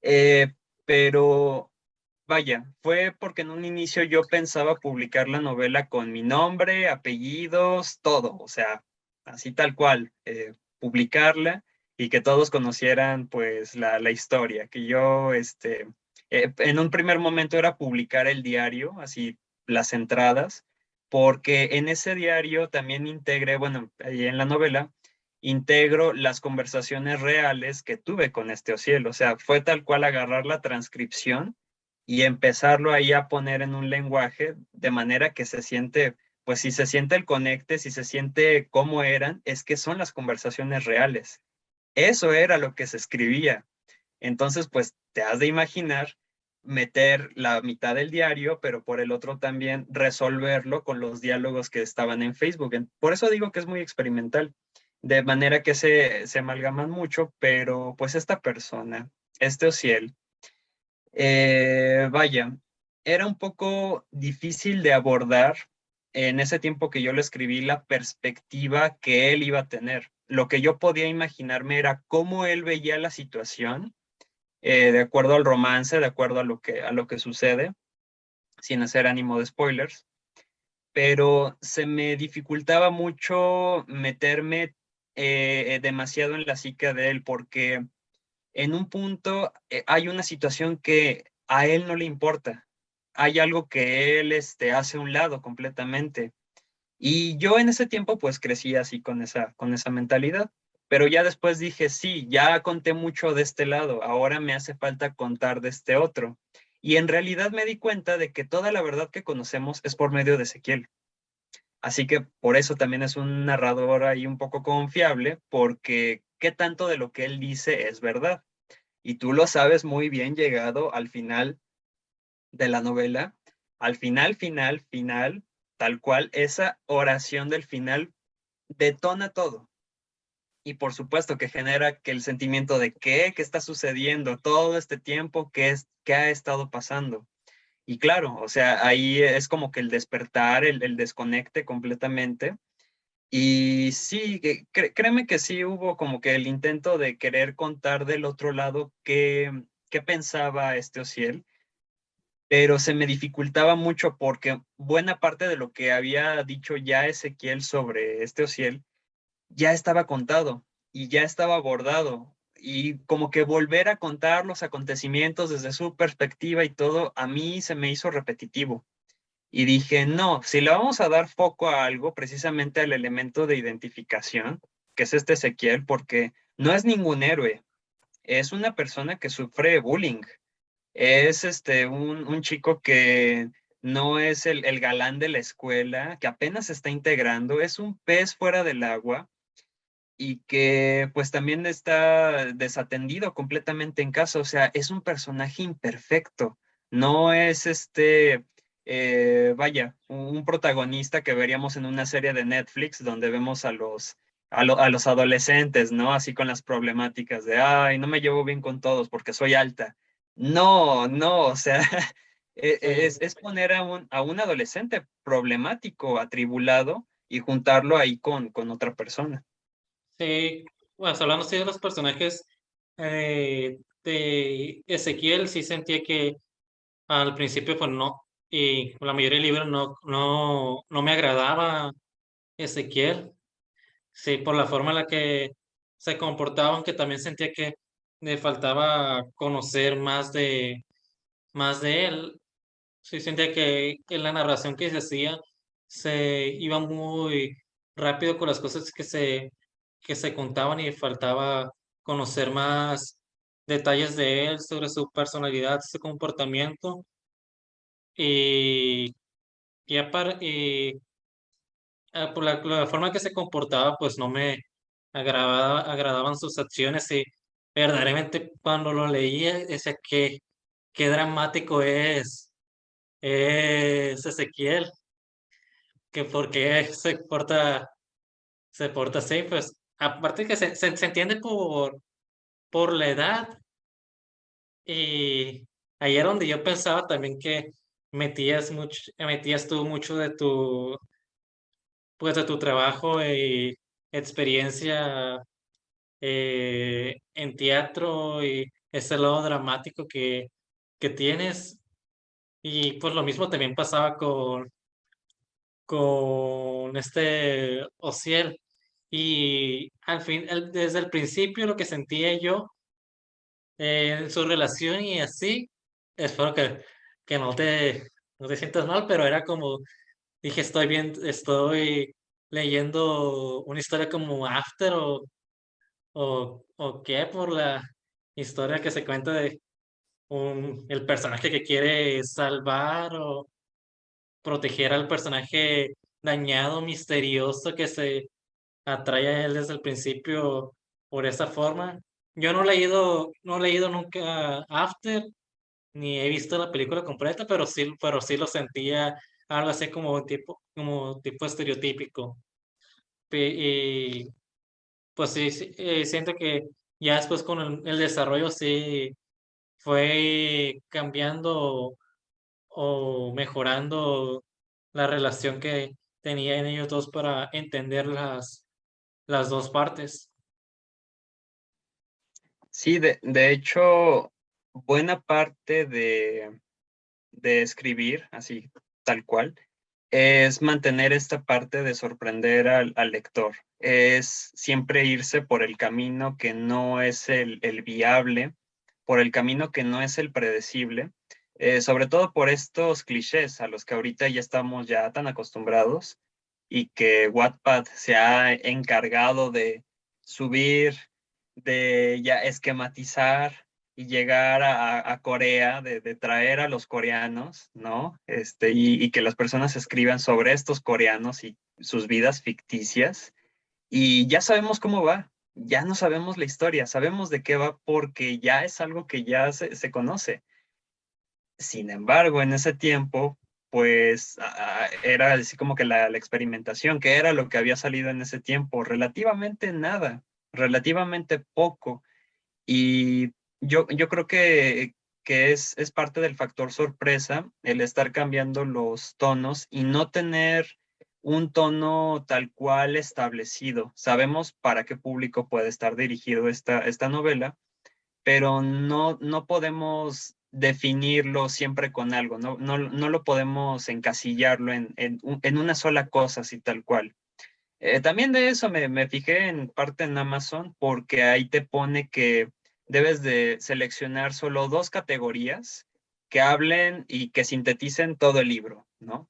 Eh, pero vaya, fue porque en un inicio yo pensaba publicar la novela con mi nombre, apellidos, todo, o sea, así tal cual, publicarla y que todos conocieran pues la historia, que yo, en un primer momento era publicar el diario, así las entradas, porque en ese diario también integré, bueno, ahí en la novela, integro las conversaciones reales que tuve con este Ociel, o sea, fue tal cual agarrar la transcripción y empezarlo ahí a poner en un lenguaje de manera que se siente, pues si se siente el conecte, si se siente cómo eran, es que son las conversaciones reales. Eso era lo que se escribía. Entonces, pues te has de imaginar meter la mitad del diario, pero por el otro también resolverlo con los diálogos que estaban en Facebook. Por eso digo que es muy experimental, de manera que se amalgaman mucho, pero pues esta persona, este Ociel, vaya, era un poco difícil de abordar en ese tiempo que yo lo escribí la perspectiva que él iba a tener. Lo que yo podía imaginarme era cómo él veía la situación, de acuerdo al romance, de acuerdo a lo que sucede, sin hacer ánimo de spoilers, pero se me dificultaba mucho meterme demasiado en la psique de él porque en un punto hay una situación que a él no le importa. Hay algo que él hace a un lado completamente. Y yo en ese tiempo pues crecí así con esa mentalidad. Pero ya después dije, sí, ya conté mucho de este lado, ahora me hace falta contar de este otro. Y en realidad me di cuenta de que toda la verdad que conocemos es por medio de Ezequiel. Así que por eso también es un narrador ahí un poco confiable, porque qué tanto de lo que él dice es verdad. Y tú lo sabes muy bien llegado al final de la novela, al final, tal cual, esa oración del final detona todo. Y por supuesto que genera que el sentimiento de qué está sucediendo todo este tiempo, qué ha estado pasando. Y claro, o sea, ahí es como que el despertar, el desconecte completamente. Y sí, créeme que sí hubo como que el intento de querer contar del otro lado qué pensaba este Ociel, pero se me dificultaba mucho porque buena parte de lo que había dicho ya Ezequiel sobre este Ociel ya estaba contado y ya estaba abordado. Y como que volver a contar los acontecimientos desde su perspectiva y todo, a mí se me hizo repetitivo. Y dije, no, si le vamos a dar foco a algo, precisamente al elemento de identificación, que es este Ezequiel, porque no es ningún héroe, es una persona que sufre bullying. Es un chico que no es el galán de la escuela, que apenas se está integrando, es un pez fuera del agua y que pues también está desatendido completamente en casa, o sea, es un personaje imperfecto, no es vaya, un protagonista que veríamos en una serie de Netflix donde vemos a los adolescentes, ¿no? Así con las problemáticas de, ay, no me llevo bien con todos porque soy alta. No, no, o sea, Sí, es poner a un adolescente problemático, atribulado y juntarlo ahí con otra persona. sí, pues hablando así de los personajes de Ezequiel, sí sentía que al principio pues no, y la mayoría del libro no me agradaba Ezequiel, sí, por la forma en la que se comportaba, aunque también sentía que le faltaba conocer más de él. Sí, sentía que la narración que se hacía se iba muy rápido con las cosas que se contaban y faltaba conocer más detalles de él, sobre su personalidad, su comportamiento. Y, por la forma que se comportaba, pues no me agradaban sus acciones y verdaderamente cuando lo leía decía que qué dramático es Ezequiel, que por qué se porta así, pues aparte que se entiende por la edad y ahí era donde yo pensaba también metías tú mucho de tu, pues de tu trabajo y experiencia en teatro y ese lado dramático que tienes. Y pues lo mismo también pasaba con este Ociel. Y al fin, desde el principio lo que sentía yo en su relación y así, espero que no te sientas mal, pero era como, dije, estoy leyendo una historia como After o qué, por la historia que se cuenta de el personaje que quiere salvar o proteger al personaje dañado, misterioso que se atrae a él desde el principio por esa forma. Yo no he leído nunca After, ni he visto la película completa, pero sí lo sentía algo así como tipo estereotípico. Y pues sí, siento que ya después con el desarrollo sí fue cambiando o mejorando la relación que tenían ellos dos para entender las dos partes. Sí, de hecho, buena parte de escribir, así tal cual, es mantener esta parte de sorprender al lector. Es siempre irse por el camino que no es el viable, por el camino que no es el predecible, sobre todo por estos clichés a los que ahorita ya estamos ya tan acostumbrados y que Wattpad se ha encargado de subir, de ya esquematizar y llegar a Corea, de traer a los coreanos, ¿no? Y que las personas escriban sobre estos coreanos y sus vidas ficticias. Y ya sabemos cómo va, ya no sabemos la historia, sabemos de qué va porque ya es algo que ya se conoce. Sin embargo, en ese tiempo, pues era así como que la experimentación, que era lo que había salido en ese tiempo, relativamente nada, relativamente poco. Y yo creo que es parte del factor sorpresa el estar cambiando los tonos y no tener un tono tal cual establecido. Sabemos para qué público puede estar dirigido esta novela, pero no podemos definirlo siempre con algo, no lo podemos encasillarlo en una sola cosa, así tal cual. También de eso me fijé en parte en Amazon porque ahí te pone que debes de seleccionar solo dos categorías que hablen y que sinteticen todo el libro, ¿no?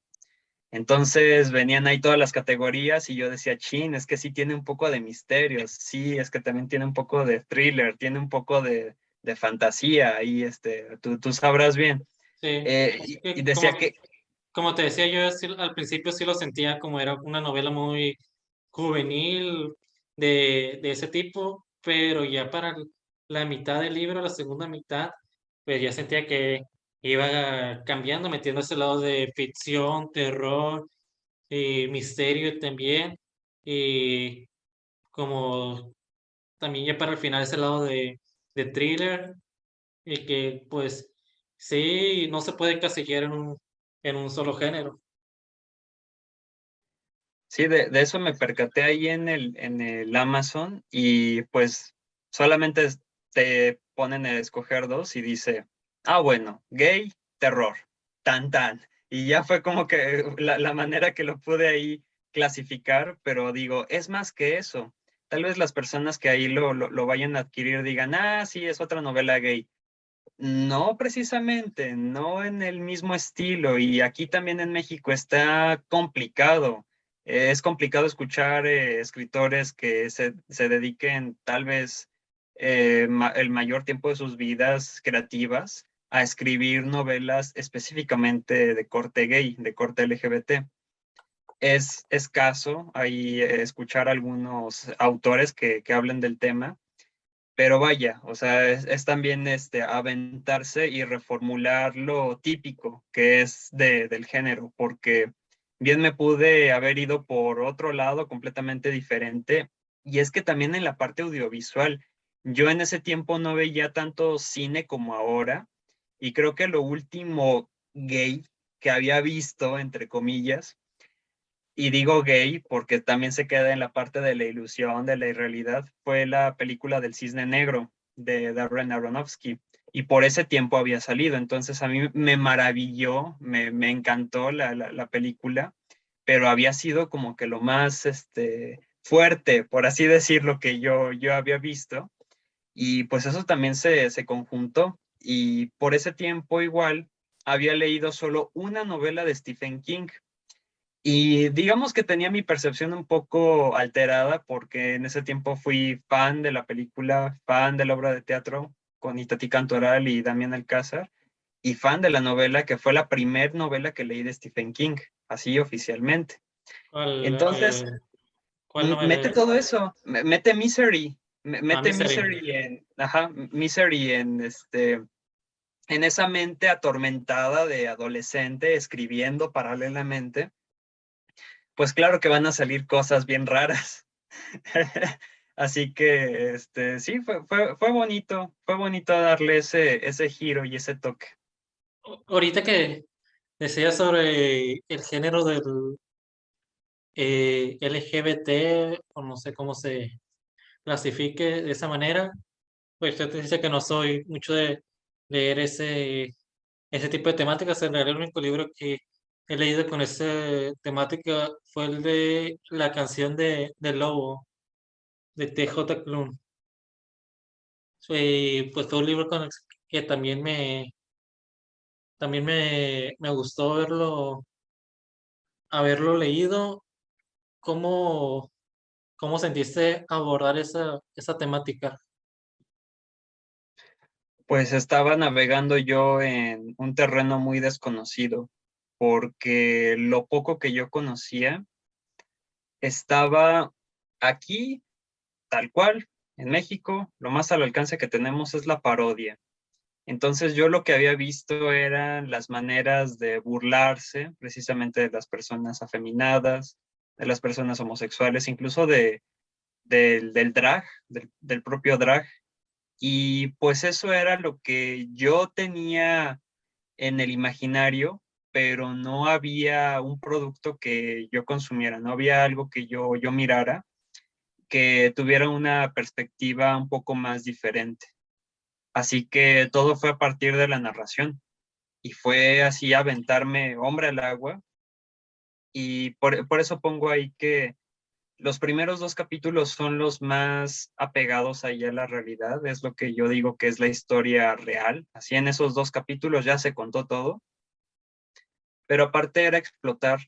Entonces venían ahí todas las categorías y yo decía, chin, es que sí tiene un poco de misterios, sí, es que también tiene un poco de thriller, tiene un poco de fantasía y tú sabrás bien. Sí, es Y que decía que como te decía, yo al principio sí lo sentía como era una novela muy juvenil de ese tipo, pero ya para la mitad del libro, la segunda mitad, pues ya sentía que iba cambiando, metiendo ese lado de ficción, terror y misterio también, y como también ya para el final ese lado de thriller, y que pues sí, no se puede encasillar en un solo género. sí, de eso me percaté ahí en el Amazon y pues solamente te ponen a escoger dos y dice, ah, bueno, gay, terror, tan tan. Y ya fue como que la manera que lo pude ahí clasificar, pero digo, es más que eso. Tal vez las personas que ahí lo vayan a adquirir digan, ah, sí, es otra novela gay. No precisamente, no en el mismo estilo. Y aquí también en México está complicado. Es complicado escuchar escritores que se dediquen tal vez el mayor tiempo de sus vidas creativas a escribir novelas específicamente de corte gay, de corte LGBT. Es escaso ahí escuchar algunos autores que hablen del tema, pero vaya, o sea, es también aventarse y reformular lo típico que es del género, porque bien me pude haber ido por otro lado completamente diferente. Y es que también en la parte audiovisual, yo en ese tiempo no veía tanto cine como ahora, y creo que lo último gay que había visto, entre comillas, y digo gay porque también se queda en la parte de la ilusión, de la irrealidad, fue la película del Cisne Negro de Darren Aronofsky. Y por ese tiempo había salido. Entonces a mí me maravilló, me encantó la película, pero había sido como que lo más fuerte, por así decirlo, que yo había visto. Y pues eso también se conjuntó. Y por ese tiempo igual había leído solo una novela de Stephen King, y digamos que tenía mi percepción un poco alterada porque en ese tiempo fui fan de la película, fan de la obra de teatro con Itatí Cantoral y Damián Alcázar, y fan de la novela que fue la primer novela que leí de Stephen King, así oficialmente. ¿Cuál, Entonces, cuál novela mete es? todo eso, mete Misery, Ah, mete Misery. Misery en, ajá, Misery en esa mente atormentada de adolescente escribiendo paralelamente, pues claro que van a salir cosas bien raras. Así que, sí, fue bonito darle ese giro y ese toque. Ahorita que decías sobre el género del LGBT, o no sé cómo se clasifique de esa manera, pues yo te dice que no soy mucho de leer ese tipo de temáticas. En realidad, el único libro que he leído con esa temática fue el de la canción de Lobo, de T.J. Klum. Pues fue un libro con el que me gustó haberlo leído. ¿Cómo, cómo sentiste abordar esa temática? Pues estaba navegando yo en un terreno muy desconocido, porque lo poco que yo conocía estaba aquí, tal cual, en México, lo más al alcance que tenemos es la parodia. Entonces yo lo que había visto eran las maneras de burlarse precisamente de las personas afeminadas, de las personas homosexuales, incluso del drag, del propio drag. Y pues eso era lo que yo tenía en el imaginario, pero no había un producto que yo consumiera, no había algo que yo mirara que tuviera una perspectiva un poco más diferente. Así que todo fue a partir de la narración y fue así aventarme hombre al agua, y por eso pongo ahí que los primeros dos capítulos son los más apegados ahí a la realidad, es lo que yo digo que es la historia real. Así en esos dos capítulos ya se contó todo, pero aparte era explotar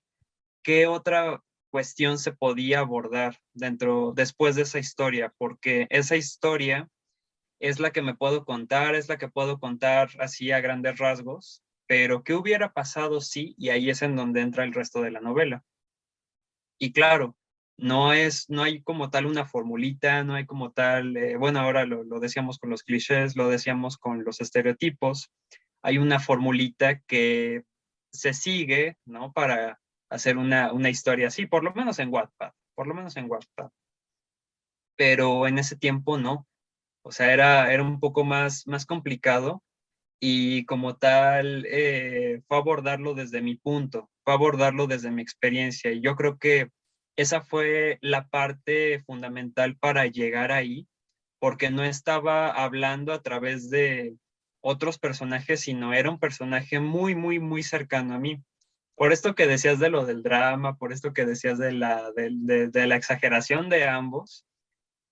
qué otra cuestión se podía abordar después de esa historia, porque esa historia es la que me puedo contar, es la que puedo contar así a grandes rasgos, pero ¿qué hubiera pasado si? Y ahí es en donde entra el resto de la novela. Y claro, no hay como tal una formulita, no hay como tal, bueno, ahora lo decíamos con los clichés, lo decíamos con los estereotipos, hay una formulita que se sigue, ¿no? Para hacer una historia así, por lo menos en Wattpad, por lo menos en Wattpad. Pero en ese tiempo no, o sea, era un poco más complicado, y como tal fue abordarlo desde mi punto, fue abordarlo desde mi experiencia, y yo creo que esa fue la parte fundamental para llegar ahí, porque no estaba hablando a través de otros personajes, sino era un personaje muy cercano a mí. Por esto que decías de lo del drama, por esto que decías de la exageración de ambos,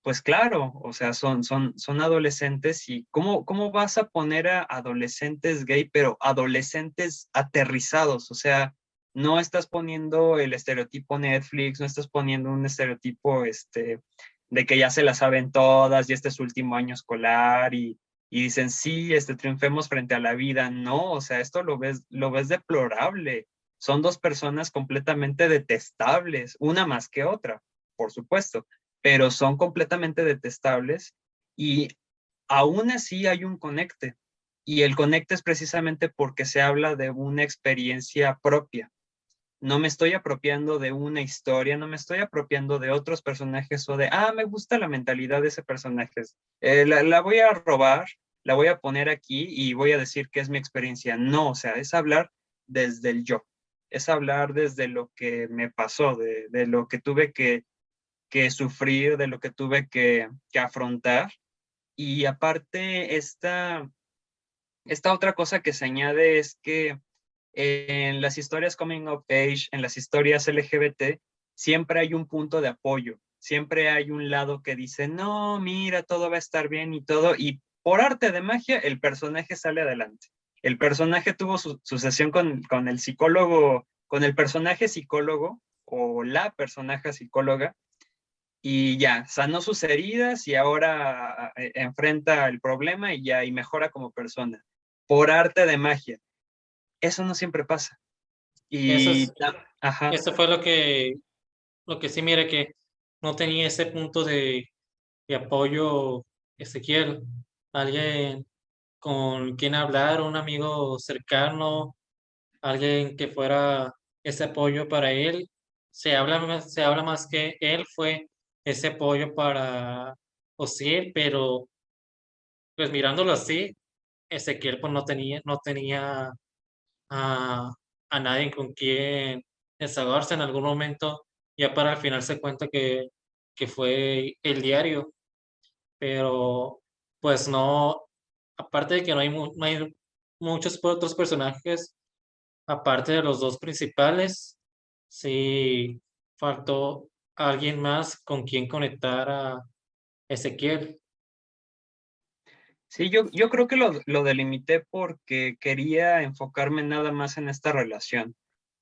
pues claro, o sea, son adolescentes, y ¿cómo vas a poner a adolescentes gay, pero adolescentes aterrizados? O sea, no estás poniendo el estereotipo Netflix, no estás poniendo un estereotipo de que ya se la saben todas y este es su último año escolar, y dicen, sí, triunfemos frente a la vida. No, o sea, esto lo ves deplorable. Son dos personas completamente detestables, una más que otra, por supuesto, pero son completamente detestables, y aún así hay un conecte. Y el conecte es precisamente porque se habla de una experiencia propia. No me estoy apropiando de una historia, no me estoy apropiando de otros personajes o me gusta la mentalidad de ese personaje. La voy a robar, la voy a poner aquí y voy a decir que es mi experiencia. No, o sea, es hablar desde el yo, es hablar desde lo que me pasó, de lo que tuve que sufrir, de lo que tuve que afrontar. Y aparte, esta otra cosa que se añade es que en las historias coming of age, en las historias LGBT, siempre hay un punto de apoyo, siempre hay un lado que dice, no, mira, todo va a estar bien y todo, y por arte de magia, el personaje sale adelante. El personaje tuvo su sesión con el psicólogo, con el personaje psicólogo o la personaje psicóloga, y ya, sanó sus heridas y ahora enfrenta el problema y ya, y mejora como persona, por arte de magia. Eso no siempre pasa. Eso Y, es, ajá, eso fue lo que sí, mire que no tenía ese punto de apoyo Ezequiel, alguien con quien hablar, un amigo cercano, alguien que fuera ese apoyo para él. Se habla más que él fue ese apoyo para Osiel, pero pues mirándolo así, Ezequiel pues no tenía a, a nadie con quien desahogarse en algún momento, ya para al final se cuenta que fue el diario, pero pues no, aparte de que no hay muchos otros personajes, aparte de los dos principales, sí faltó alguien más con quien conectar a Ezequiel. sí, yo creo que lo delimité porque quería enfocarme nada más en esta relación,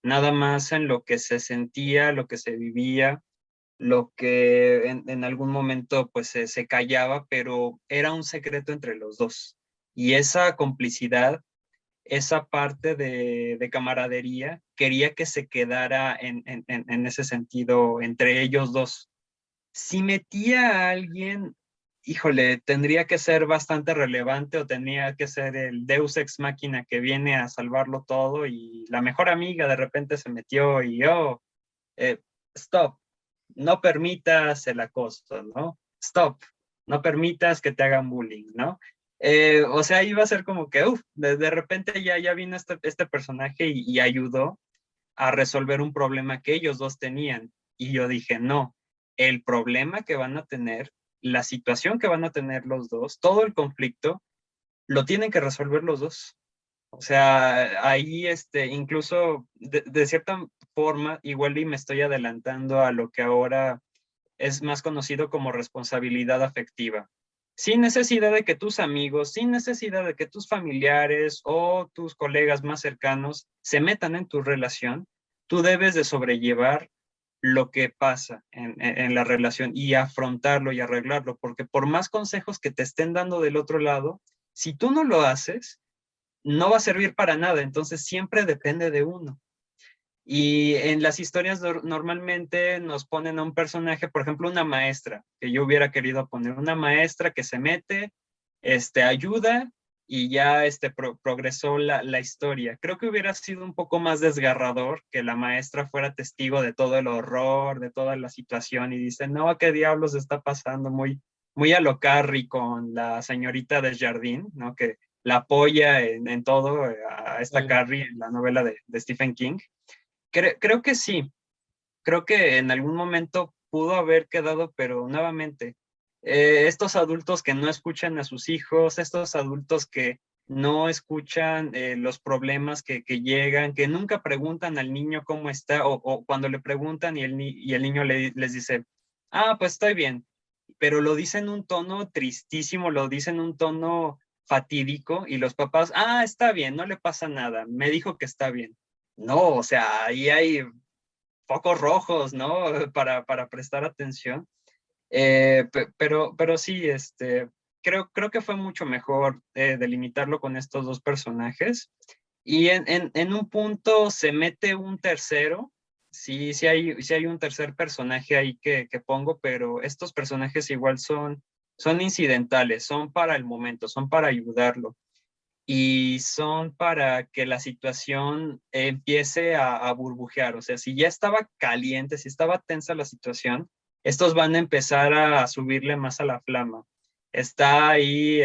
nada más en lo que se sentía, lo que se vivía, lo que en algún momento pues se callaba, pero era un secreto entre los dos. Y esa complicidad, esa parte de camaradería, quería que se quedara en ese sentido entre ellos dos. Si metía a alguien, híjole, tendría que ser bastante relevante o tendría que ser el Deus ex machina que viene a salvarlo todo y la mejor amiga de repente se metió y oh, eh, stop, no permitas el acoso, ¿no? Stop, no permitas que te hagan bullying, ¿no? O sea, iba a ser como que, uff, de repente ya vino este personaje y ayudó a resolver un problema que ellos dos tenían. Y yo dije, no, el problema que van a tener, la situación que van a tener los dos, todo el conflicto, lo tienen que resolver los dos. O sea, ahí incluso de cierta forma, igual y me estoy adelantando a lo que ahora es más conocido como responsabilidad afectiva. Sin necesidad de que tus amigos, sin necesidad de que tus familiares o tus colegas más cercanos se metan en tu relación, tú debes de sobrellevar lo que pasa en la relación y afrontarlo y arreglarlo, porque por más consejos que te estén dando del otro lado, si tú no lo haces, no va a servir para nada, entonces siempre depende de uno. Y en las historias normalmente nos ponen a un personaje, por ejemplo, una maestra, que yo hubiera querido poner, una maestra que se mete, ayuda y ya progresó la historia. Creo que hubiera sido un poco más desgarrador que la maestra fuera testigo de todo el horror, de toda la situación y dice, no, ¿qué diablos está pasando? Muy a lo Carrie con la señorita de Jardín, ¿no? Que la apoya en todo a esta Carrie en la novela de Stephen King. Creo que sí, creo que en algún momento pudo haber quedado, pero nuevamente, estos adultos que no escuchan a sus hijos, estos adultos que no escuchan los problemas que llegan, que nunca preguntan al niño cómo está, o cuando le preguntan y el niño les dice, ah, pues estoy bien, pero lo dice en un tono tristísimo, lo dice en un tono fatídico, y los papás, ah, está bien, no le pasa nada, me dijo que está bien. No, o sea, ahí hay focos rojos, ¿no? Para prestar atención. Pero sí, creo que fue mucho mejor delimitarlo con estos dos personajes. Y en un punto se mete un tercero. Sí hay un tercer personaje ahí que pongo, pero estos personajes igual son incidentales, son para el momento, son para ayudarlo y son para que la situación empiece a burbujear. O sea, si ya estaba caliente, si estaba tensa la situación, estos van a empezar a subirle más a la flama. Está ahí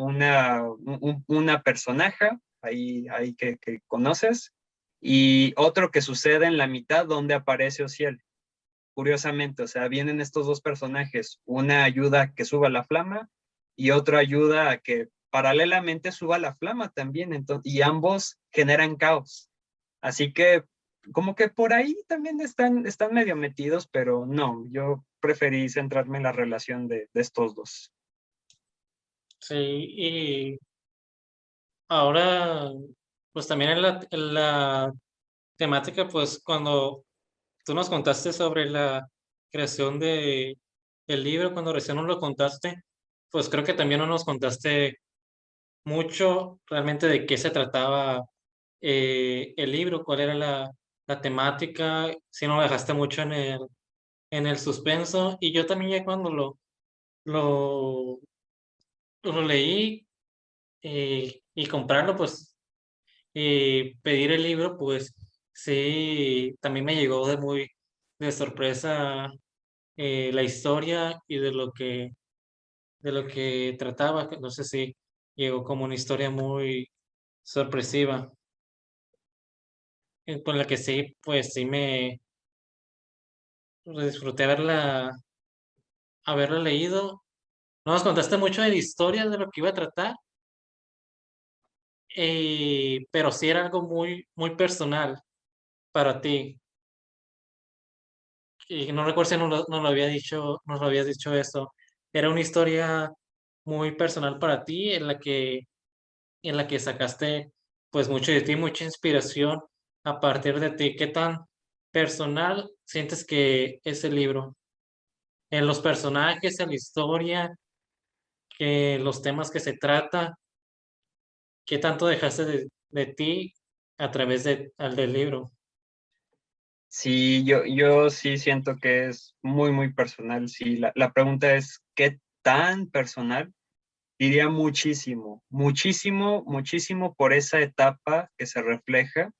una personaje ahí que conoces, y otro que sucede en la mitad donde aparece Ociel. Curiosamente, o sea, vienen estos dos personajes, una ayuda a que suba la flama y otra ayuda a que paralelamente suba la flama también, entonces, y ambos generan caos. Así que como que por ahí también están medio metidos, pero no, yo preferí centrarme en la relación de estos dos. Sí, y ahora, pues también en la temática, pues cuando tú nos contaste sobre la creación del libro, cuando recién nos lo contaste, pues creo que también no nos contaste mucho realmente de qué se trataba el libro, cuál era la temática, si no lo dejaste mucho en el suspenso, y yo también ya cuando lo, lo leí y comprarlo, pues, y pedir el libro, pues sí, también me llegó de sorpresa la historia y de lo que trataba, que no sé si llegó como una historia muy sorpresiva, con la que sí, pues sí me disfruté haberla leído. No nos contaste mucho de la historia de lo que iba a tratar, pero sí era algo muy personal para ti. Y no recuerdo si nos lo había dicho, nos lo habías dicho eso. Era una historia muy personal para ti, en la que sacaste pues mucho de ti, mucha inspiración a partir de ti. ¿Qué tan personal sientes que es el libro? En los personajes, en la historia, que los temas que se trata, ¿qué tanto dejaste de ti a través del libro? Sí, yo sí siento que es muy personal. Sí, la pregunta es, ¿qué tan personal? Diría muchísimo por esa etapa que se refleja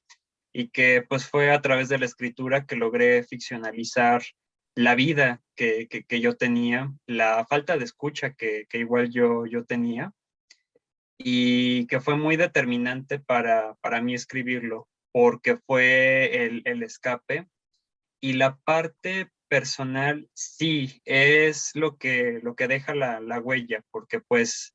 y que pues fue a través de la escritura que logré ficcionalizar la vida que yo tenía, la falta de escucha que igual yo tenía y que fue muy determinante para mí escribirlo, porque fue el escape y la parte personal sí es lo que deja la huella, porque pues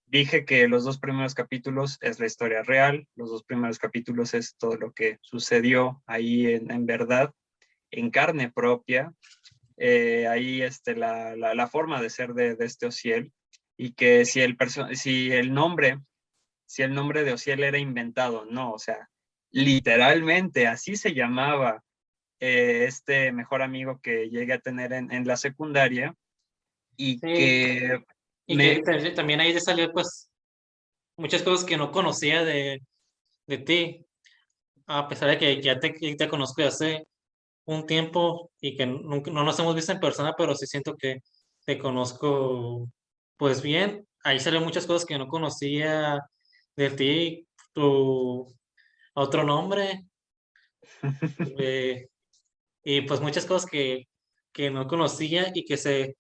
dije que los dos primeros capítulos es la historia real, los dos primeros capítulos es todo lo que sucedió ahí en verdad, en carne propia, ahí la forma de ser de este Ociel, y que si el nombre de Ociel era inventado, no, o sea, literalmente así se llamaba este mejor amigo que llegué a tener en la secundaria y Sí, que y que me, también ahí te salió pues muchas cosas que no conocía de ti, a pesar de que que te conozco de hace un tiempo y que nunca, no nos hemos visto en persona, pero sí siento que te conozco pues bien. Ahí salieron muchas cosas que no conocía de ti, tu otro nombre, eh, y pues muchas cosas que no conocía y que el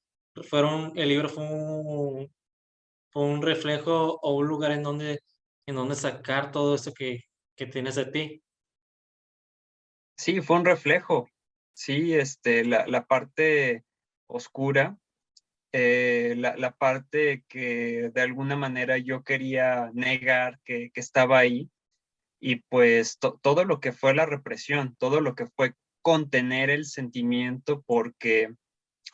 libro fue un reflejo o un lugar en donde sacar todo eso que tienes de ti. sí, fue un reflejo, sí, la parte oscura, la parte que de alguna manera yo quería negar que estaba ahí, y pues todo lo que fue la represión, todo lo que fue contener el sentimiento, porque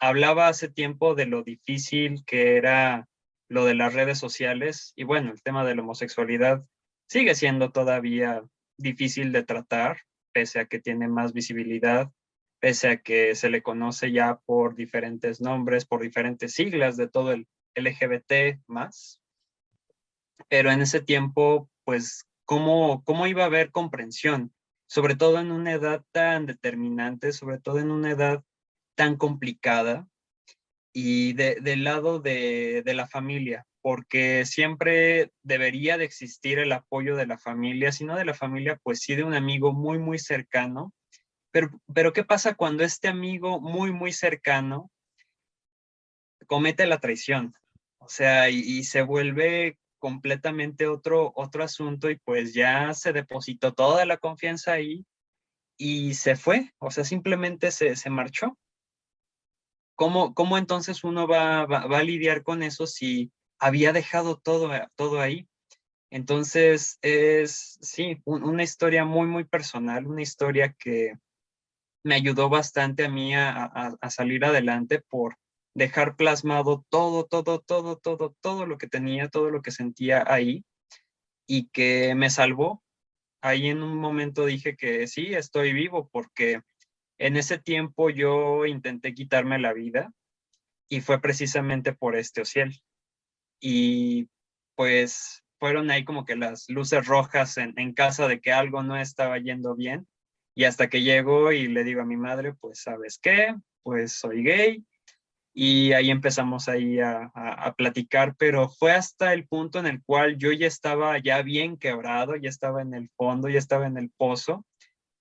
hablaba hace tiempo de lo difícil que era lo de las redes sociales, y bueno, el tema de la homosexualidad sigue siendo todavía difícil de tratar, pese a que tiene más visibilidad, pese a que se le conoce ya por diferentes nombres, por diferentes siglas de todo el LGBT más, pero en ese tiempo, pues, ¿cómo iba a haber comprensión? Sobre todo en una edad tan determinante, sobre todo en una edad tan complicada, y del lado de la familia, porque siempre debería de existir el apoyo de la familia, si no de la familia, pues sí de un amigo muy cercano. Pero ¿qué pasa cuando este amigo muy cercano comete la traición? O sea, y se vuelve completamente otro asunto y pues ya se depositó toda la confianza ahí y se fue, o sea, simplemente se marchó. ¿Cómo entonces uno va a lidiar con eso si había dejado todo ahí? Entonces es, sí, una historia muy, muy personal, una historia que me ayudó bastante a mí a salir adelante por dejar plasmado todo lo que tenía, todo lo que sentía ahí y que me salvó. Ahí en un momento dije que sí, estoy vivo porque en ese tiempo yo intenté quitarme la vida y fue precisamente por este Ociel. Y pues fueron ahí como que las luces rojas en casa de que algo no estaba yendo bien. Y hasta que llego y le digo a mi madre, pues, ¿sabes qué? Pues soy gay. Y ahí empezamos ahí a platicar, pero fue hasta el punto en el cual yo ya estaba ya bien quebrado, ya estaba en el fondo, ya estaba en el pozo,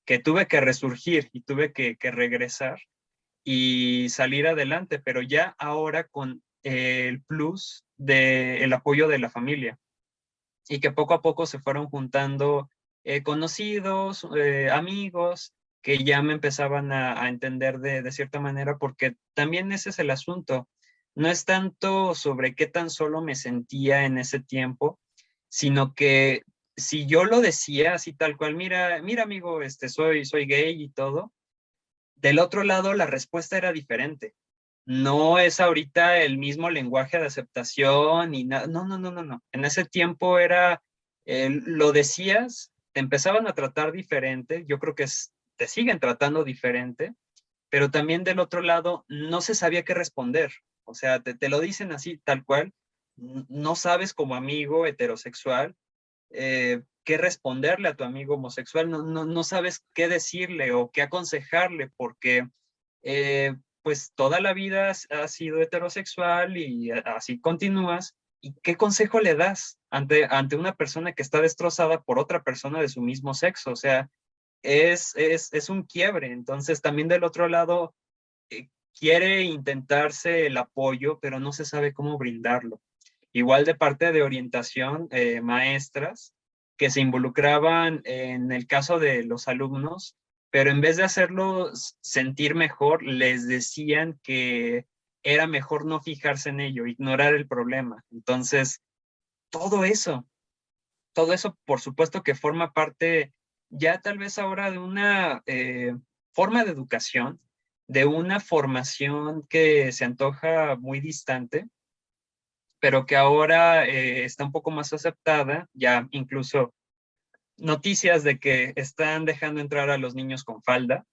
que tuve que resurgir y tuve que regresar y salir adelante, pero ya ahora con el plus del apoyo de la familia y que poco a poco se fueron juntando conocidos, amigos, que ya me empezaban a entender de cierta manera, porque también ese es el asunto. No es tanto sobre qué tan solo me sentía en ese tiempo, sino que si yo lo decía así tal cual, mira amigo, soy gay y todo, del otro lado, la respuesta era diferente. No es ahorita el mismo lenguaje de aceptación y nada. No, no, no, no, no. En ese tiempo era, lo decías, te empezaban a tratar diferente. Yo creo que te siguen tratando diferente, pero también del otro lado no se sabía qué responder. O sea, te lo dicen así, tal cual. No sabes como amigo heterosexual qué responderle a tu amigo homosexual, no sabes qué decirle o qué aconsejarle, porque pues toda la vida has sido heterosexual y así continúas. ¿Y qué consejo le das ante una persona que está destrozada por otra persona de su mismo sexo? O sea, es un quiebre. Entonces, también del otro lado, quiere intentarse el apoyo, pero no se sabe cómo brindarlo. Igual de parte de orientación, maestras que se involucraban en el caso de los alumnos, pero en vez de hacerlos sentir mejor, les decían que era mejor no fijarse en ello, ignorar el problema. Entonces, todo eso, todo eso, por supuesto que forma parte ya tal vez ahora de una forma de educación, de una formación que se antoja muy distante, pero que ahora está un poco más aceptada, ya incluso noticias de que están dejando entrar a los niños con falda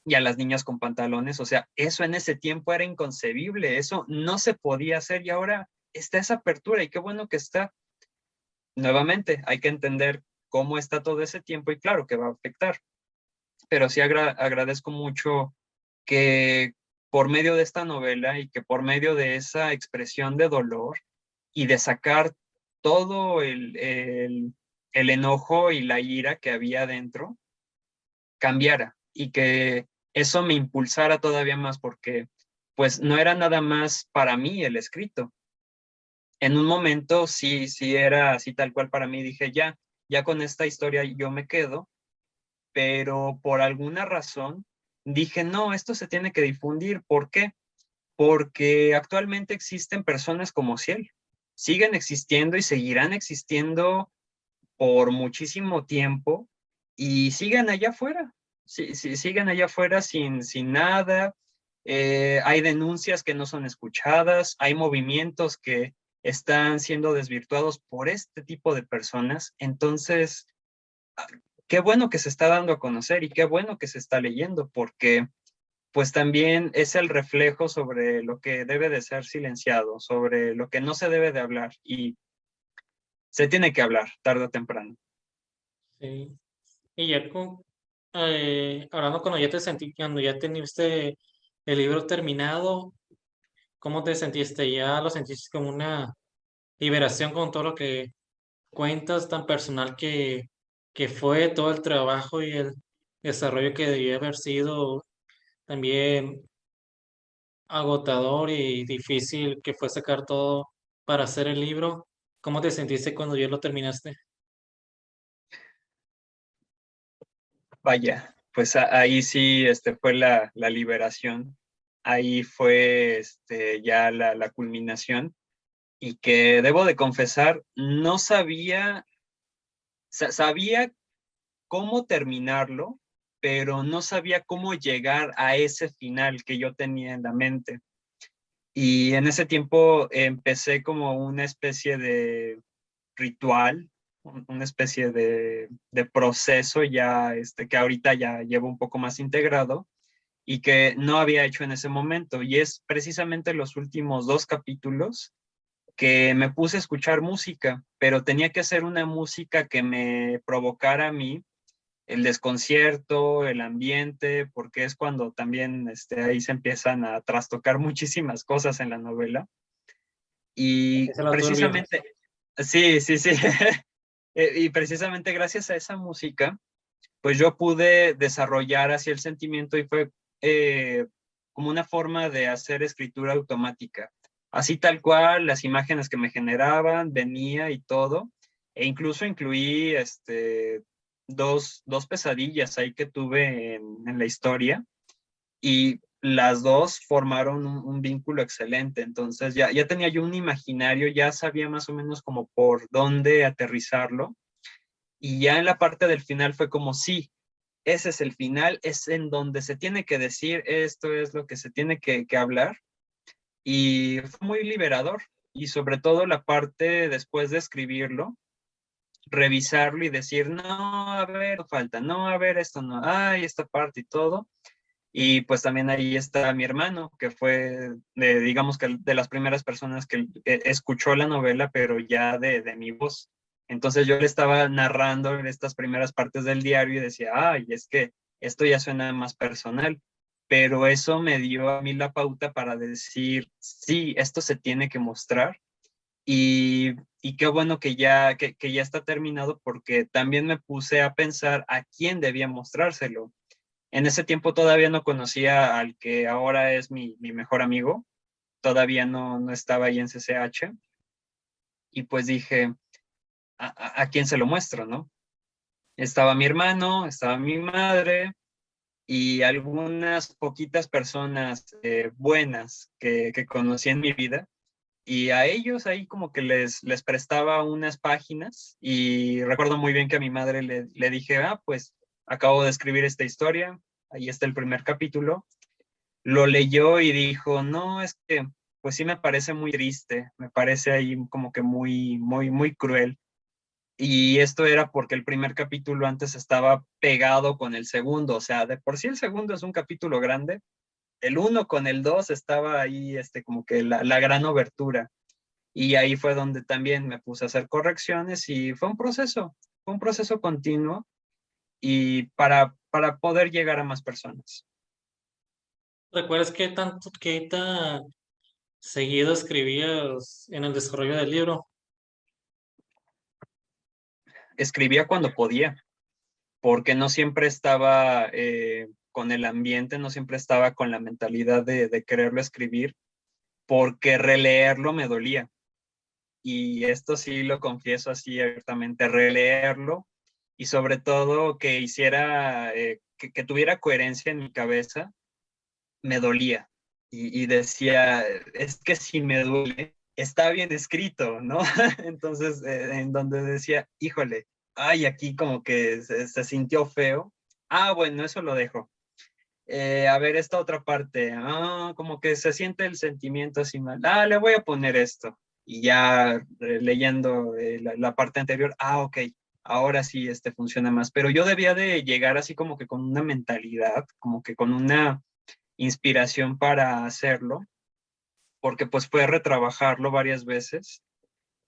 y a las niñas con pantalones, o sea, eso en ese tiempo era inconcebible, eso no se podía hacer y ahora está esa apertura y qué bueno que está. Nuevamente, hay que entender cómo está todo ese tiempo y claro que va a afectar, pero sí agradezco mucho que por medio de esta novela y que por medio de esa expresión de dolor y de sacar todo el enojo y la ira que había dentro, cambiara y que eso me impulsara todavía más porque pues no era nada más para mí el escrito. En un momento sí era así tal cual para mí, dije ya con esta historia yo me quedo, pero por alguna razón dije, no, esto se tiene que difundir. ¿Por qué? Porque actualmente existen personas como Ciel, siguen existiendo y seguirán existiendo por muchísimo tiempo y siguen allá afuera, siguen allá afuera sin nada. Hay denuncias que no son escuchadas, hay movimientos que están siendo desvirtuados por este tipo de personas. Entonces, qué bueno que se está dando a conocer y qué bueno que se está leyendo, porque pues también es el reflejo sobre lo que debe de ser silenciado, sobre lo que no se debe de hablar y se tiene que hablar tarde o temprano. Sí. Y ya hablando cuando ya te sentí, cuando ya tenías el libro terminado, ¿cómo te sentiste? ¿Ya lo sentiste como una liberación con todo lo que cuentas tan personal que fue todo el trabajo y el desarrollo que debía haber sido también agotador y difícil que fue sacar todo para hacer el libro? ¿Cómo te sentiste cuando ya lo terminaste? Vaya, pues ahí sí fue la liberación, ahí fue ya la culminación y que debo de confesar, no sabía, sabía cómo terminarlo, pero no sabía cómo llegar a ese final que yo tenía en la mente. Y en ese tiempo empecé como una especie de ritual, una especie de proceso ya que ahorita ya llevo un poco más integrado y que no había hecho en ese momento. Y es precisamente los últimos dos capítulos que me puse a escuchar música, pero tenía que ser una música que me provocara a mí el desconcierto, el ambiente, porque es cuando también ahí se empiezan a trastocar muchísimas cosas en la novela. Y Empieza lo turbio. precisamente, sí, sí, sí, y precisamente gracias a esa música, pues yo pude desarrollar así el sentimiento y fue eh, como una forma de hacer escritura automática. Así tal cual, las imágenes que me generaban, venía y todo, e incluso incluí dos pesadillas ahí que tuve en la historia y las dos formaron un vínculo excelente. Entonces ya tenía yo un imaginario, ya sabía más o menos como por dónde aterrizarlo y ya en la parte del final fue como sí, ese es el final, es en donde se tiene que decir, esto es lo que se tiene que hablar y fue muy liberador y sobre todo la parte después de escribirlo, revisarlo y decir, no, a ver, falta, no, a ver, esto no, ay, esta parte y todo. Y pues también ahí está mi hermano, que fue, digamos que de las primeras personas que escuchó la novela, pero ya de mi voz. Entonces yo le estaba narrando en estas primeras partes del diario y decía, ay, es que esto ya suena más personal. Pero eso me dio a mí la pauta para decir, sí, esto se tiene que mostrar. Y qué bueno que ya está terminado porque también me puse a pensar a quién debía mostrárselo. En ese tiempo todavía no conocía al que ahora es mi mejor amigo, todavía no estaba ahí en CCH y pues dije, ¿a quién se lo muestro, no? Estaba mi hermano, estaba mi madre y algunas poquitas personas buenas que conocí en mi vida y a ellos ahí como que les prestaba unas páginas y recuerdo muy bien que a mi madre le dije, pues acabo de escribir esta historia, ahí está el primer capítulo. Lo leyó y dijo, no, es que pues sí me parece muy triste, me parece ahí como que muy, muy, muy cruel. Y esto era porque el primer capítulo antes estaba pegado con el segundo, o sea, de por sí el segundo es un capítulo grande, el uno con el dos estaba ahí, como que la gran obertura. Y ahí fue donde también me puse a hacer correcciones y fue un proceso continuo y para poder llegar a más personas. ¿Recuerdas qué tan seguido escribías en el desarrollo del libro? Escribía cuando podía, porque no siempre estaba con el ambiente, no siempre estaba con la mentalidad de quererlo escribir, porque releerlo me dolía. Y esto sí lo confieso así abiertamente, releerlo y sobre todo que hiciera, que tuviera coherencia en mi cabeza, me dolía. Y decía, es que si me duele, está bien escrito, ¿no? Entonces, en donde decía, híjole, ay, aquí como que se sintió feo. Bueno, eso lo dejo. A ver, esta otra parte, como que se siente el sentimiento así mal. Le voy a poner esto. Y ya leyendo la parte anterior, ok, ahora sí funciona más. Pero yo debía de llegar así como que con una mentalidad, como que con una inspiración para hacerlo, porque pues fue retrabajarlo varias veces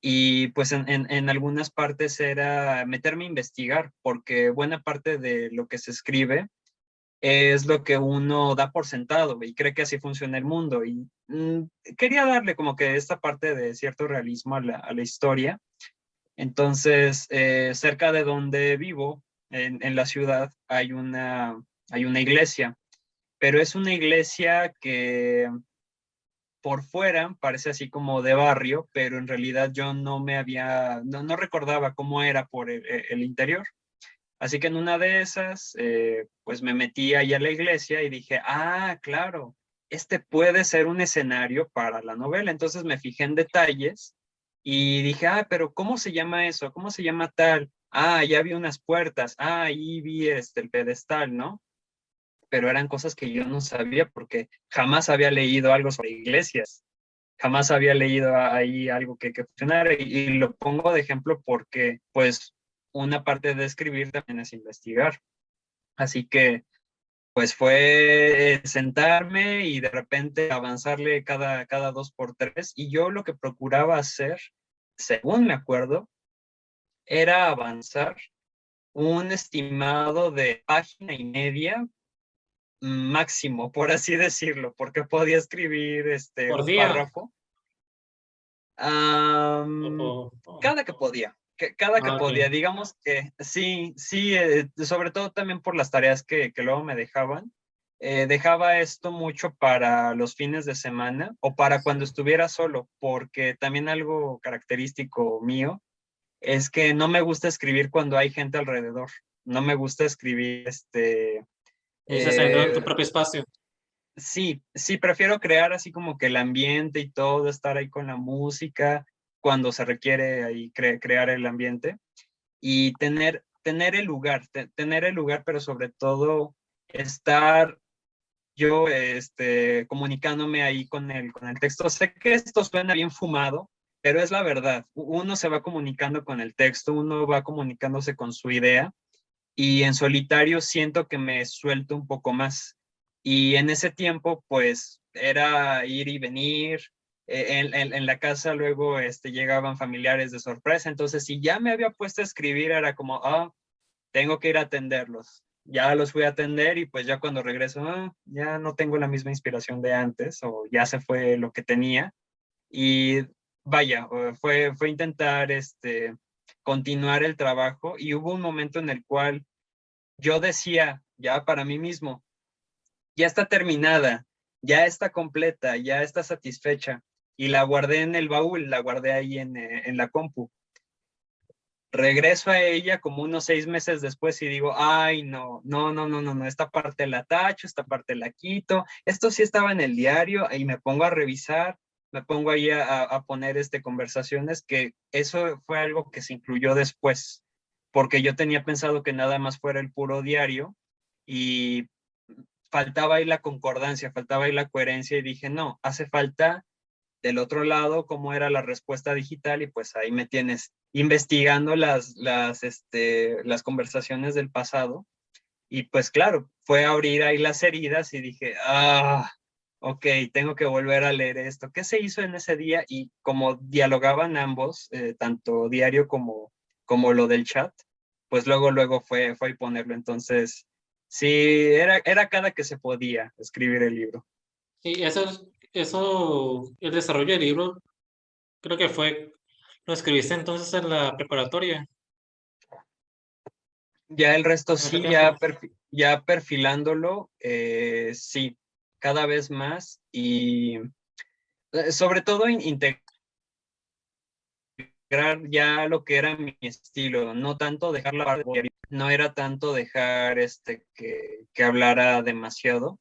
y pues en algunas partes era meterme a investigar, porque buena parte de lo que se escribe es lo que uno da por sentado y cree que así funciona el mundo. Y quería darle como que esta parte de cierto realismo a a la historia. Entonces, cerca de donde vivo, en la ciudad, hay una iglesia, pero es una iglesia que por fuera parece así como de barrio, pero en realidad yo no recordaba cómo era por el interior. Así que en una de esas, pues me metí ahí a la iglesia y dije, ah, claro, este puede ser un escenario para la novela. Entonces me fijé en detalles y dije, ah, pero ¿cómo se llama eso? ¿Cómo se llama tal? Ah, ya vi unas puertas. Ah, ahí vi el pedestal, ¿no? Pero eran cosas que yo no sabía porque jamás había leído algo sobre iglesias. Jamás había leído ahí algo que funcionara y lo pongo de ejemplo porque, pues, una parte de escribir también es investigar. Así que, pues, fue sentarme y de repente avanzarle cada dos por tres. Y yo lo que procuraba hacer, según me acuerdo, era avanzar un estimado de página y media máximo, por así decirlo, porque podía escribir por un día. párrafo. O- o- Cada que podía, cada que ah, podía, ok. digamos que sí, sí, sobre todo también por las tareas que luego me dejaban. Dejaba esto mucho para los fines de semana o para cuando estuviera solo, porque también algo característico mío es que no me gusta escribir cuando hay gente alrededor. No me gusta escribir, Dices dentro de tu eh, propio espacio. sí, sí, prefiero crear así como que el ambiente y todo, estar ahí con la música cuando se requiere ahí crear el ambiente y tener el lugar, tener el lugar, pero sobre todo estar yo comunicándome ahí con el texto. Sé que esto suena bien fumado, pero es la verdad. Uno se va comunicando con el texto, uno va comunicándose con su idea y en solitario siento que me suelto un poco más. Y en ese tiempo, pues, era ir y venir. En la casa luego llegaban familiares de sorpresa, entonces si ya me había puesto a escribir era como, ah, tengo que ir a atenderlos. Ya los fui a atender y pues ya cuando regreso, ah, ya no tengo la misma inspiración de antes o ya se fue lo que tenía. Y vaya, fue intentar continuar el trabajo y hubo un momento en el cual yo decía ya para mí mismo, ya está terminada, ya está completa, ya está satisfecha. Y la guardé en el baúl, la guardé ahí en la compu. Regreso a ella como unos 6 meses después y digo, ay, no, no, no, no, no, no, esta parte la tacho, esta parte la quito. Esto sí estaba en el diario y me pongo a revisar, me pongo ahí a poner conversaciones, que eso fue algo que se incluyó después, porque yo tenía pensado que nada más fuera el puro diario y faltaba ahí la concordancia, faltaba ahí la coherencia y dije, no, hace falta del otro lado cómo era la respuesta digital y pues ahí me tienes investigando las conversaciones del pasado y pues claro, fue abrir ahí las heridas y dije, ah, ok, tengo que volver a leer esto. ¿Qué se hizo en ese día? Y como dialogaban ambos, tanto diario como lo del chat, pues luego fue ponerlo. Entonces, sí, era cada que se podía escribir el libro. Sí, eso, el desarrollo del libro, creo que lo escribiste entonces en la preparatoria, Ya el resto en ese sí, tiempo. ya perfilándolo, sí, cada vez más y sobre todo integrar ya lo que era mi estilo, no tanto dejar la parte diaria, no era tanto dejar que hablara demasiado,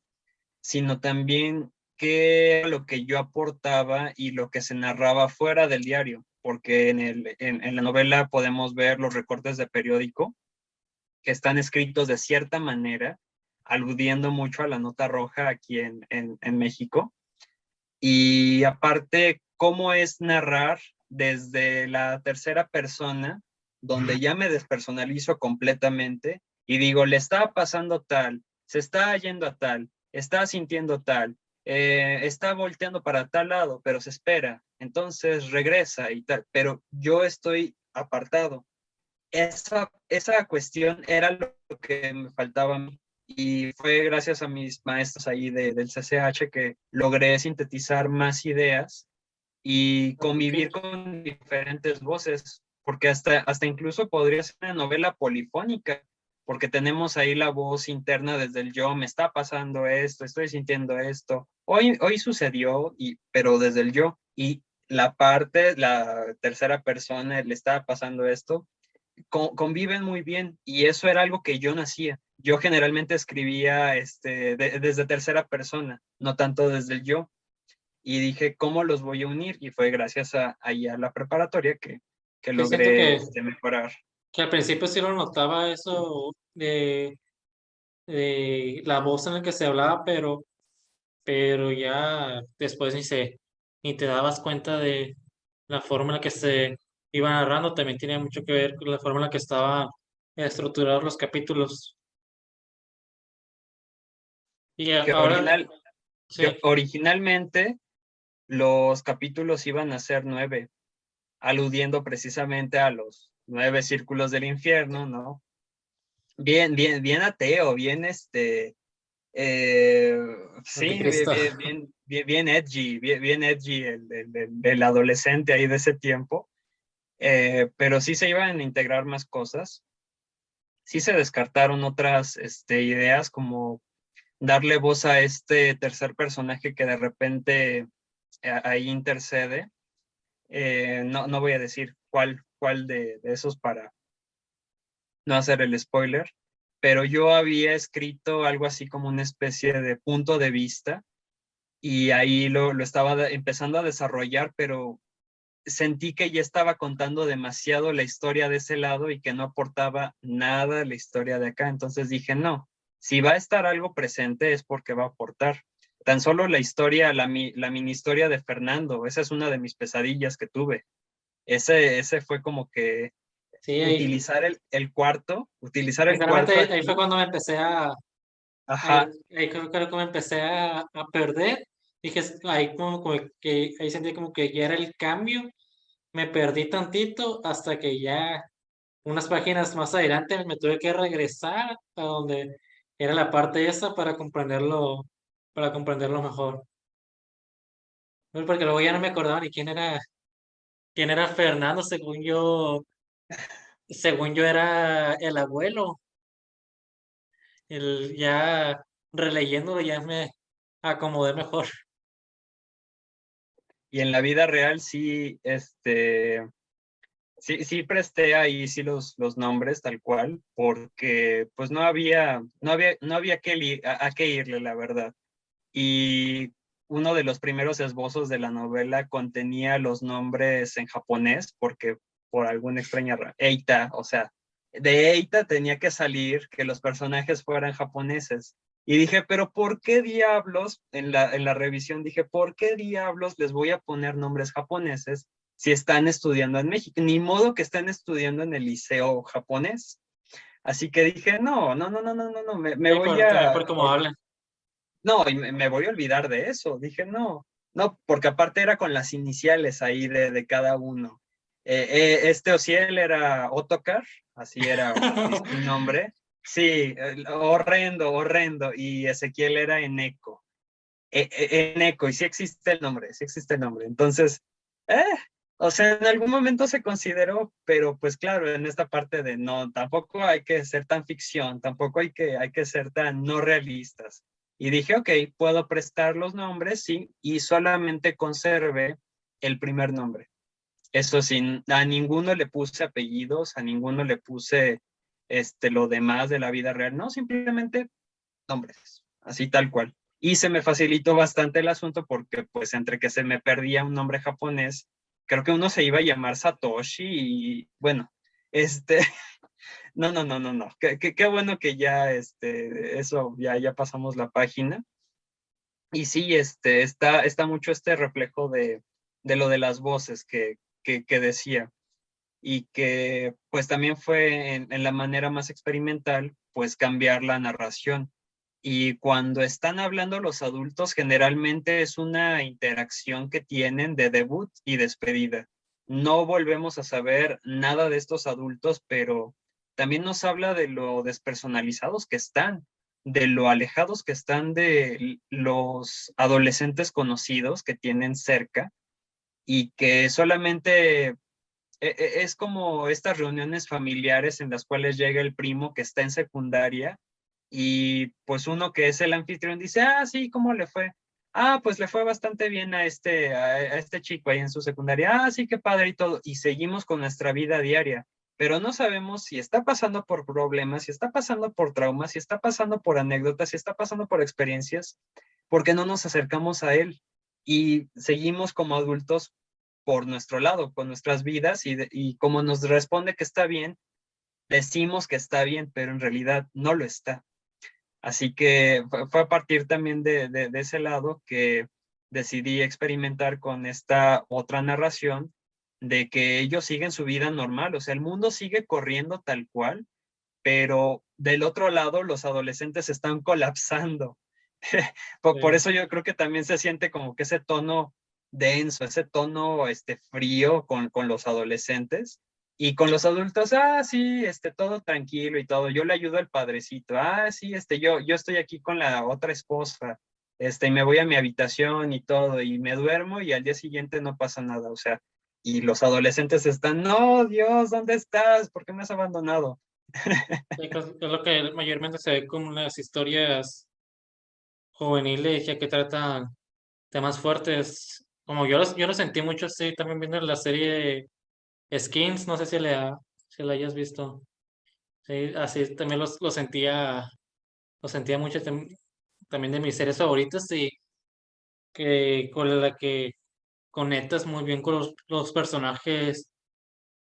sino también qué era lo que yo aportaba y lo que se narraba fuera del diario, porque en la novela podemos ver los recortes de periódico que están escritos de cierta manera, aludiendo mucho a la nota roja aquí en México. Y aparte, cómo es narrar desde la tercera persona, donde ya me despersonalizo completamente y digo, le está pasando tal, se está yendo a tal, está sintiendo tal, está volteando para tal lado, pero se espera, entonces regresa y tal, pero yo estoy apartado. Esa cuestión era lo que me faltaba a mí. Y fue gracias a mis maestros ahí del CCH que logré sintetizar más ideas y Ok. convivir con diferentes voces, porque hasta incluso podría ser una novela polifónica, porque tenemos ahí la voz interna desde el yo, me está pasando esto, estoy sintiendo esto, hoy sucedió, pero desde el yo, y la tercera persona, le está pasando esto, conviven muy bien, y eso era algo que yo no hacía. Yo generalmente escribía desde tercera persona, no tanto desde el yo, y dije, ¿cómo los voy a unir? Y fue gracias ahí a la preparatoria que Sí, siento logré mejorar. que al principio sí lo notaba eso de la voz en la que se hablaba, pero ya después ni te dabas cuenta de la forma en la que se iba narrando. También tenía mucho que ver con la forma en la que estaba estructurados los capítulos. Y Que, ahora, que sí, originalmente los capítulos iban a ser 9, aludiendo precisamente a los 9 círculos del infierno, ¿no? Bien, bien, bien ateo, bien eh, sí, Anticristo. bien edgy, bien edgy el adolescente ahí de ese tiempo, pero sí se iban a integrar más cosas, sí se descartaron otras ideas como darle voz a este tercer personaje que de repente ahí intercede. No voy a decir cuál de esos para no hacer el spoiler, pero yo había escrito algo así como una especie de punto de vista y ahí lo estaba empezando a desarrollar, pero sentí que ya estaba contando demasiado la historia de ese lado y que no aportaba nada a la historia de acá. Entonces dije, no, si va a estar algo presente es porque va a aportar. Tan solo la historia, la mini historia de Fernando, esa es una de mis pesadillas que tuve. Ese fue como que Sí, utilizar el sinceramente cuarto ahí fue aquí. cuando me empecé Ajá. creo que me empecé a perder. Dije, ahí como que, ahí sentí como que ya era el cambio. Me perdí tantito hasta que ya unas páginas más adelante me tuve que regresar a donde era la parte esa para comprenderlo mejor. Bueno, porque luego ya no me acordaba ni quién era Fernando, según yo era el abuelo. Ya releyéndolo ya me acomodé mejor. Y en la vida real sí, sí presté ahí sí los nombres tal cual, porque pues no había a qué irle, la verdad. Y uno de los primeros esbozos de la novela contenía los nombres en japonés, porque por alguna extraña razón, Eita, o sea, de Eita tenía que salir que los personajes fueran japoneses. Y dije, pero ¿por qué diablos? En la revisión dije, ¿por qué diablos les voy a poner nombres japoneses si están estudiando en México? Ni modo que estén estudiando en el liceo japonés. Así que dije, no, no, no, no, no, no, no, me voy También a, por cómo hablan. no, y me voy a olvidar de eso. Dije, no, no, porque aparte era con las iniciales ahí de cada uno. Este Ociel era Otokar, así era su nombre. Sí, horrendo, horrendo. Y Ezequiel era Eneco. Eneco, y sí existe el nombre, sí existe el nombre. Entonces, eh, o sea, en algún momento se consideró, pero pues claro, en esta parte de no, tampoco hay que ser tan ficción, tampoco hay que ser tan no realistas. Y dije, ok, puedo prestar los nombres, sí, y solamente conservé el primer nombre. Eso sí, a ninguno le puse apellidos, a ninguno le puse lo demás de la vida real, no, simplemente nombres, así tal cual. Y se me facilitó bastante el asunto porque pues entre que se me perdía un nombre japonés, creo que uno se iba a llamar Satoshi y bueno, este, no, no, no, no, no, qué bueno que ya, eso, ya pasamos la página. Y sí, está mucho este reflejo de lo de las voces que decía y que pues también fue en la manera más experimental, pues cambiar la narración. Y cuando están hablando los adultos, generalmente es una interacción que tienen de debut y despedida. No volvemos a saber nada de estos adultos, pero también nos habla de lo despersonalizados que están, de lo alejados que están de los adolescentes conocidos que tienen cerca y que solamente es como estas reuniones familiares en las cuales llega el primo que está en secundaria y pues uno que es el anfitrión dice, ah, sí, ¿cómo le fue? Ah, pues le fue bastante bien a este chico ahí en su secundaria. Ah, sí, qué padre y todo. Y seguimos con nuestra vida diaria, pero no sabemos si está pasando por problemas, si está pasando por traumas, si está pasando por anécdotas, si está pasando por experiencias, porque no nos acercamos a él y seguimos como adultos por nuestro lado, con nuestras vidas y como nos responde que está bien, decimos que está bien, pero en realidad no lo está. Así que fue a partir también de ese lado que decidí experimentar con esta otra narración de que ellos siguen su vida normal, o sea, el mundo sigue corriendo tal cual, pero del otro lado los adolescentes están colapsando. Por Sí. eso yo creo que también se siente como que ese tono denso, ese tono frío con los adolescentes. Y con los adultos, ah, sí, todo tranquilo y todo. Yo le ayudo al padrecito. Ah, sí, yo estoy aquí con la otra esposa. Y me voy a mi habitación y todo, y me duermo y al día siguiente no pasa nada. O sea, y los adolescentes están, no, Dios, ¿dónde estás? ¿Por qué me has abandonado? Sí, es lo que mayormente se ve como las historias juveniles ya que tratan temas fuertes. Como yo lo sentí mucho así también viendo la serie Skins, no sé si la hayas visto. Sí, así también lo sentía mucho también de mis series favoritas y que con la que conectas muy bien con los personajes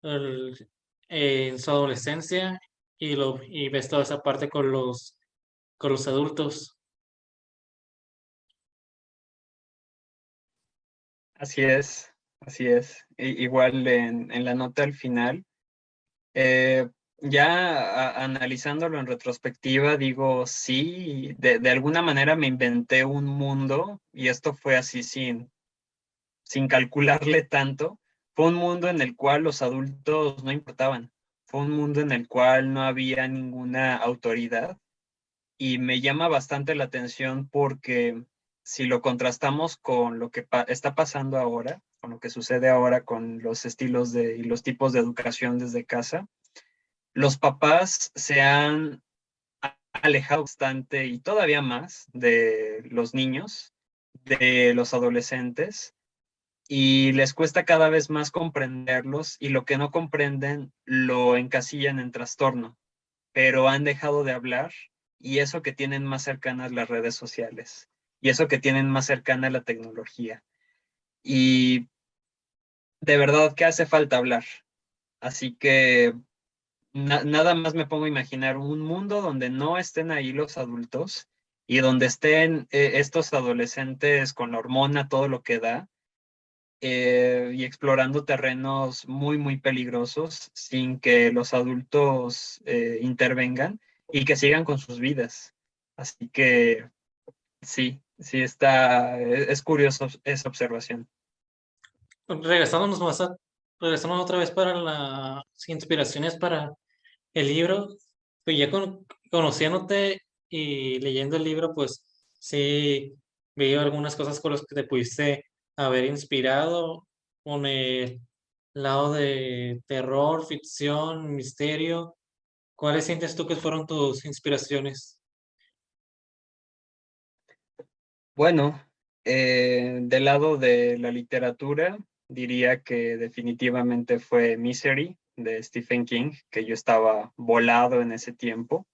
el- en su adolescencia y ves toda esa parte con los adultos. Así es, así es. Igual en la nota al final, eh, ya analizándolo en retrospectiva, digo, sí, de alguna manera me inventé un mundo y esto fue así sin calcularle tanto. Fue un mundo en el cual los adultos no importaban. Fue un mundo en el cual no había ninguna autoridad y me llama bastante la atención porque si lo contrastamos con lo que está pasando ahora, con lo que sucede ahora con los estilos y los tipos de educación desde casa, los papás se han alejado bastante y todavía más de los niños, de los adolescentes, y les cuesta cada vez más comprenderlos y lo que no comprenden lo encasillan en trastorno, pero han dejado de hablar y eso que tienen más cercanas las redes sociales y eso que tienen más cercana la tecnología. Y de verdad que hace falta hablar. Así que nada más me pongo a imaginar un mundo donde no estén ahí los adultos y donde estén estos adolescentes con la hormona, todo lo que da, y explorando terrenos muy, muy peligrosos sin que los adultos intervengan y que sigan con sus vidas. Así que sí, sí está, es curioso esa observación. Regresándonos más regresando otra vez para las inspiraciones para el libro, pues ya conociéndote y leyendo el libro, pues sí veo algunas cosas con las que te pudiste haber inspirado con el lado de terror, ficción, misterio. ¿Cuáles sientes tú que fueron tus inspiraciones? Bueno, del lado de la literatura, diría que definitivamente fue Misery de Stephen King, que yo estaba volado en ese tiempo.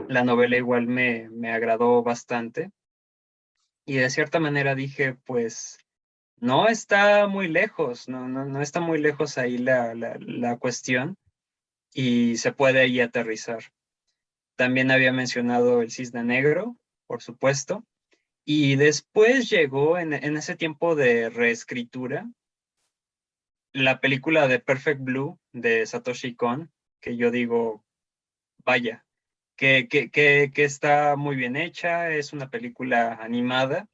La novela igual me agradó bastante y de cierta manera dije, pues no está muy lejos, no está muy lejos ahí la cuestión y se puede ahí aterrizar. También había mencionado El Cisne Negro, por supuesto. Y después llegó en ese tiempo de reescritura la película de Perfect Blue de Satoshi Kon, que yo digo, vaya, que está muy bien hecha, es una película animada,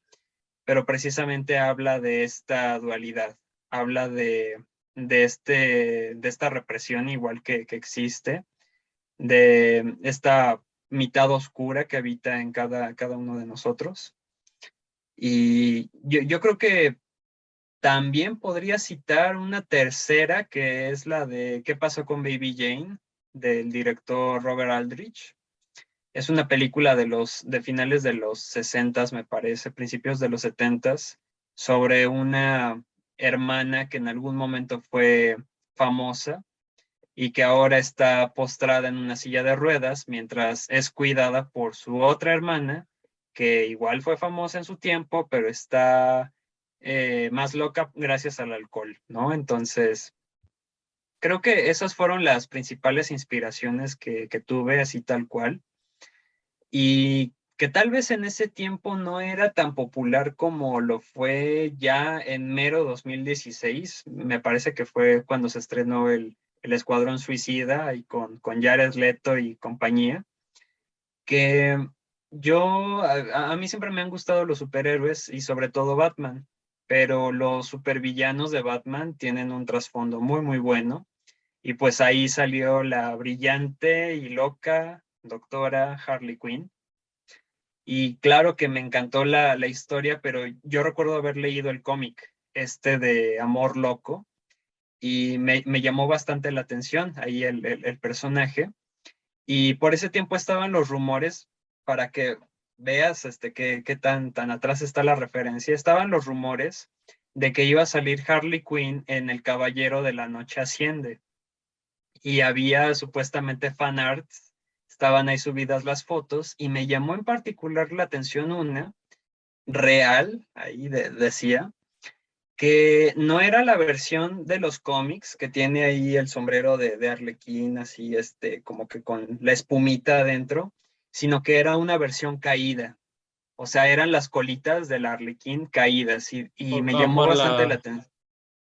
pero precisamente habla de esta dualidad, habla de esta represión igual que existe, de esta mitad oscura que habita en cada uno de nosotros. Y yo creo que También podría citar una tercera, que es la de ¿Qué pasó con Baby Jane?, del director Robert Aldrich. Es una película de finales de los 60, me parece, principios de los 70, sobre una hermana que en algún momento fue famosa y que ahora está postrada en una silla de ruedas mientras es cuidada por su otra hermana, que igual fue famosa en su tiempo, pero está más loca gracias al alcohol, ¿no? Entonces, creo que esas fueron las principales inspiraciones que tuve, así tal cual, y que tal vez en ese tiempo no era tan popular como lo fue ya en mero 2016. Me parece que fue cuando se estrenó el Escuadrón Suicida y con Jared Leto y compañía, que a mí siempre me han gustado los superhéroes y sobre todo Batman, pero los supervillanos de Batman tienen un trasfondo muy, muy bueno. Y pues ahí salió la brillante y loca doctora Harley Quinn. Y claro que me encantó la historia, pero yo recuerdo haber leído el cómic este de Amor Loco y me llamó bastante la atención ahí el personaje. Y por ese tiempo estaban los rumores, para que veas qué tan atrás está la referencia, estaban los rumores de que iba a salir Harley Quinn en El Caballero de la Noche Asciende. Y había supuestamente fan art, estaban ahí subidas las fotos y me llamó en particular la atención una real, ahí decía, que no era la versión de los cómics que tiene ahí el sombrero de Arlequín, así como que con la espumita adentro, sino que era una versión caída. O sea, eran las colitas del Arlequín caídas y me Ah, llamó bastante la atención.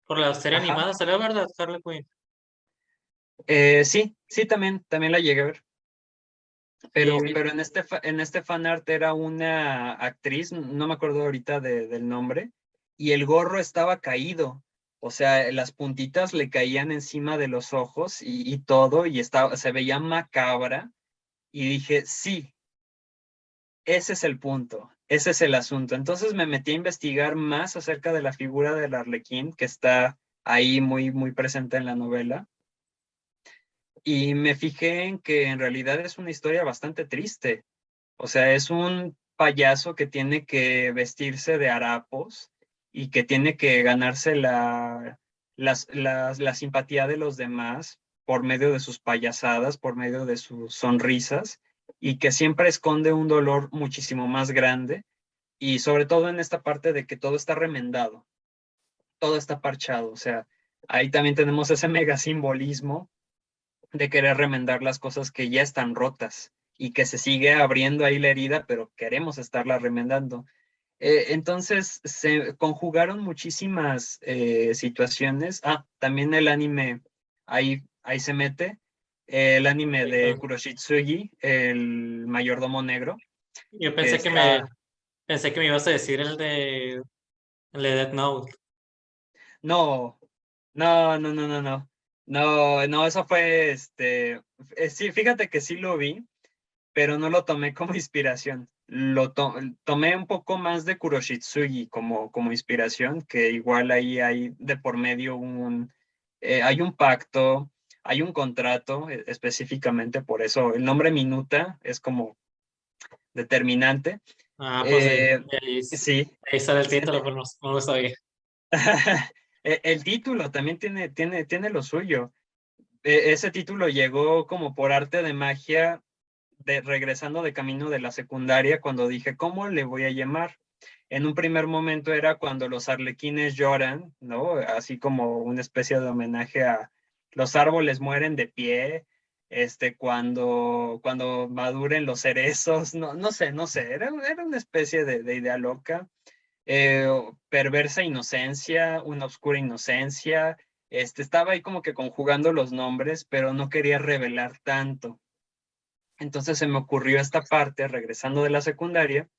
por la serie Ajá. animada, ¿salió verdad, Harley Quinn? Sí, también la llegué a ver. Sí, Pero en este fanart era una actriz, no me acuerdo ahorita del nombre, y el gorro estaba caído. O sea, las puntitas le caían encima de los ojos y todo, y se veía macabra. Y dije, sí, ese es el punto, ese es el asunto. Entonces me metí a investigar más acerca de la figura del Arlequín, que está ahí muy, muy presente en la novela. Y me fijé en que en realidad es una historia bastante triste. O sea, es un payaso que tiene que vestirse de harapos y que tiene que ganarse la simpatía de los demás por medio de sus payasadas, por medio de sus sonrisas, y que siempre esconde un dolor muchísimo más grande, y sobre todo en esta parte de que todo está remendado, todo está parchado. O sea, ahí también tenemos ese mega simbolismo de querer remendar las cosas que ya están rotas y que se sigue abriendo ahí la herida, pero queremos estarla remendando. Entonces se conjugaron muchísimas situaciones. También el anime, ahí se mete, el anime sí, de claro. Kuroshitsuji, el mayordomo negro, Yo que está... pensé que me ibas a decir el de Death Note. No, no. No, eso fue sí, fíjate que sí lo vi, pero no lo tomé como inspiración. Tomé un poco más de Kuroshitsuji como inspiración, que igual ahí hay de por medio hay un pacto, hay un contrato, específicamente por eso el nombre Minuta es como determinante. Ah, pues Eh, sí, ahí sale el sí. título, pero no lo sabía. El título también tiene lo suyo. Ese título llegó como por arte de magia, regresando de camino de la secundaria, cuando dije, ¿cómo le voy a llamar? En un primer momento era cuando los arlequines lloran, ¿no? Así como una especie de homenaje a los árboles mueren de pie, cuando maduren los cerezos, no sé, era una especie de idea loca. eh, Perversa inocencia, una oscura inocencia. Estaba ahí como que conjugando los nombres, pero no quería revelar tanto. Entonces se me ocurrió esta parte, regresando de la secundaria,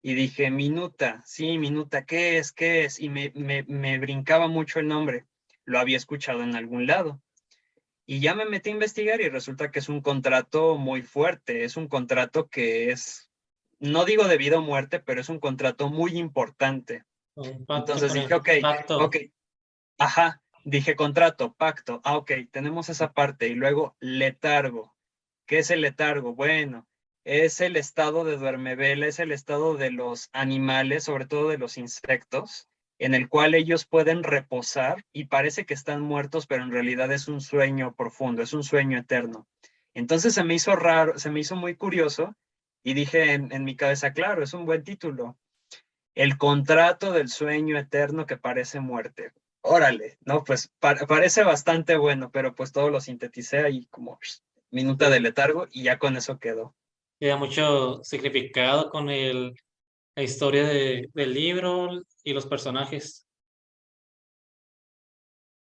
y dije, Minuta, sí, Minuta, ¿qué es? ¿Qué es? Y me brincaba mucho el nombre. Lo había escuchado en algún lado. Y ya me metí a investigar y resulta que es un contrato muy fuerte, es un contrato que es, no digo de vida o muerte, pero es un contrato muy importante. Un pacto Entonces con dije, el ok, pacto. ok, ajá, dije contrato, pacto, ok, tenemos esa parte. Y luego letargo. ¿Qué es el letargo? Bueno, es el estado de duermevela, es el estado de los animales, sobre todo de los insectos, en el cual ellos pueden reposar y parece que están muertos, pero en realidad es un sueño profundo, es un sueño eterno. Entonces se me hizo raro, se me hizo muy curioso y dije en mi cabeza, claro, es un buen título. El contrato del sueño eterno que parece muerte. Órale, no, pues parece bastante bueno, pero pues todo lo sinteticé ahí como minuta de Sí, letargo y ya con eso quedó. tiene mucho significado con la historia del libro y los personajes.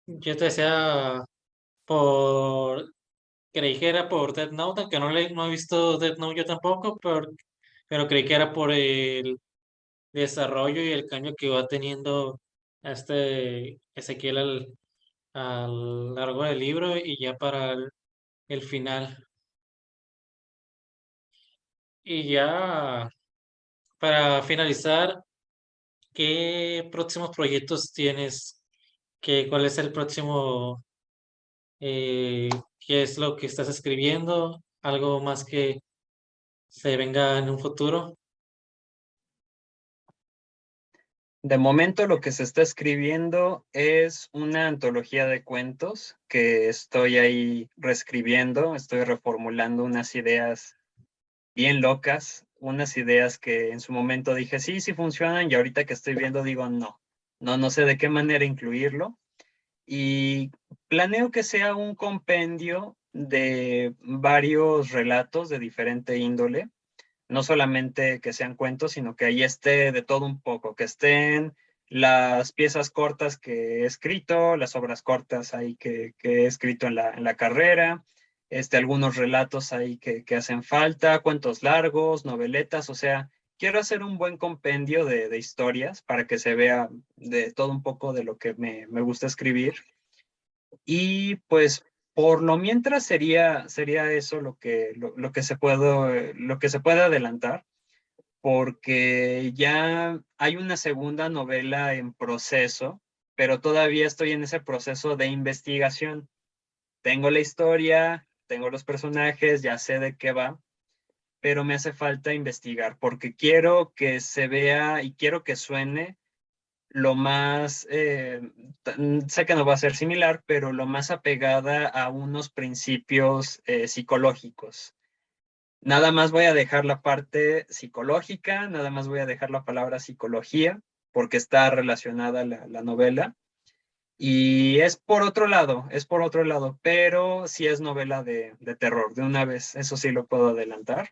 Yo te decía por creí que era por Death Note, aunque no he visto Death Note yo tampoco, pero creí que era por el desarrollo y el cambio que va teniendo Ezequiel a lo largo del libro y ya para el final. Y ya para finalizar, ¿qué próximos proyectos tienes? ¿Cuál es el próximo? eh, ¿Qué es lo que estás escribiendo? ¿Algo más que se venga en un futuro? De momento lo que se está escribiendo es una antología de cuentos que estoy ahí reescribiendo, estoy reformulando unas ideas bien locas, unas ideas que en su momento dije sí, sí funcionan y ahorita que estoy viendo digo no, no sé de qué manera incluirlo y planeo que sea un compendio de varios relatos de diferente índole, no solamente que sean cuentos, sino que ahí esté de todo un poco, que estén las piezas cortas que he escrito, las obras cortas ahí que he escrito en la carrera, algunos relatos ahí que hacen falta, cuentos largos, noveletas, o sea, quiero hacer un buen compendio de historias para que se vea de todo un poco de lo que me gusta escribir. Y pues por lo mientras sería eso lo que se puede adelantar, porque ya hay una segunda novela en proceso, pero todavía estoy en ese proceso de investigación. Tengo la historia, tengo los personajes, ya sé de qué va, pero me hace falta investigar porque quiero que se vea y quiero que suene lo más, sé que no va a ser similar, pero lo más apegada a unos principios psicológicos. Nada más voy a dejar la parte psicológica, nada más voy a dejar la palabra psicología, porque está relacionada la novela. Y es por otro lado, pero sí es novela de terror, de una vez, eso sí lo puedo adelantar.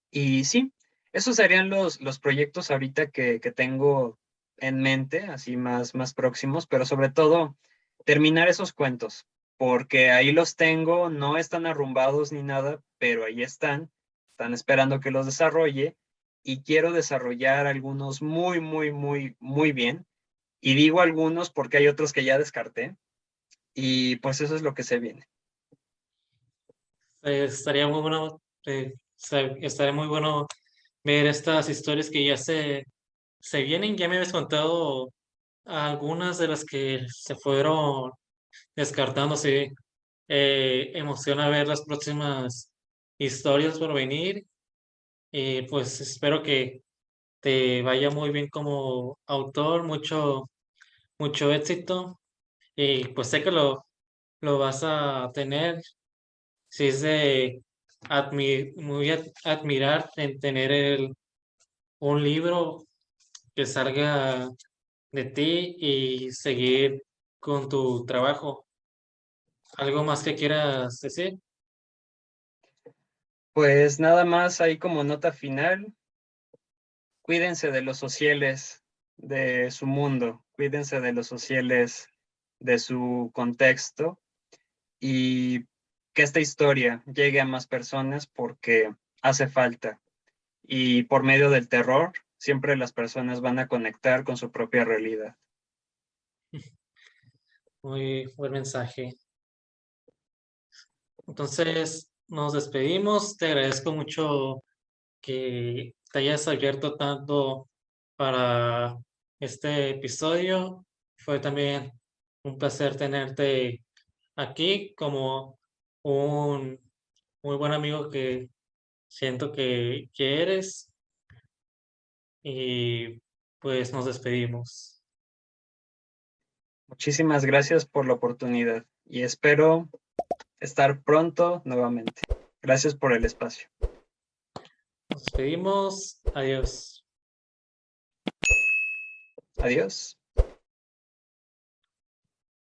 Y sí, esos serían los proyectos ahorita que tengo en mente, así más próximos, pero sobre todo terminar esos cuentos, porque ahí los tengo, no están arrumbados ni nada, pero ahí están esperando que los desarrolle y quiero desarrollar algunos muy bien. Y digo algunos porque hay otros que ya descarté y pues eso es lo que se viene. Estaría muy bueno, estaría muy bueno ver estas historias que ya se vienen. Ya me habías contado algunas de las que se fueron descartando. Sí, emociona ver las próximas historias por venir. Y pues espero que te vaya muy bien como autor, mucho éxito. Y pues sé que lo vas a tener. Sí, es de admirar en tener un libro que salga de ti y seguir con tu trabajo. ¿Algo más que quieras decir? Pues nada más ahí como nota final, cuídense de los sociales de su mundo, cuídense de los sociales de su contexto y que esta historia llegue a más personas porque hace falta. Y por medio del terror, siempre las personas van a conectar con su propia realidad. Muy buen mensaje. Entonces, nos despedimos. Te agradezco mucho que te hayas abierto tanto para este episodio. Fue también un placer tenerte aquí como un muy buen amigo que siento que eres. Y pues nos despedimos. Muchísimas gracias por la oportunidad y espero estar pronto nuevamente. Gracias por el espacio. Nos despedimos. Adiós. Adiós.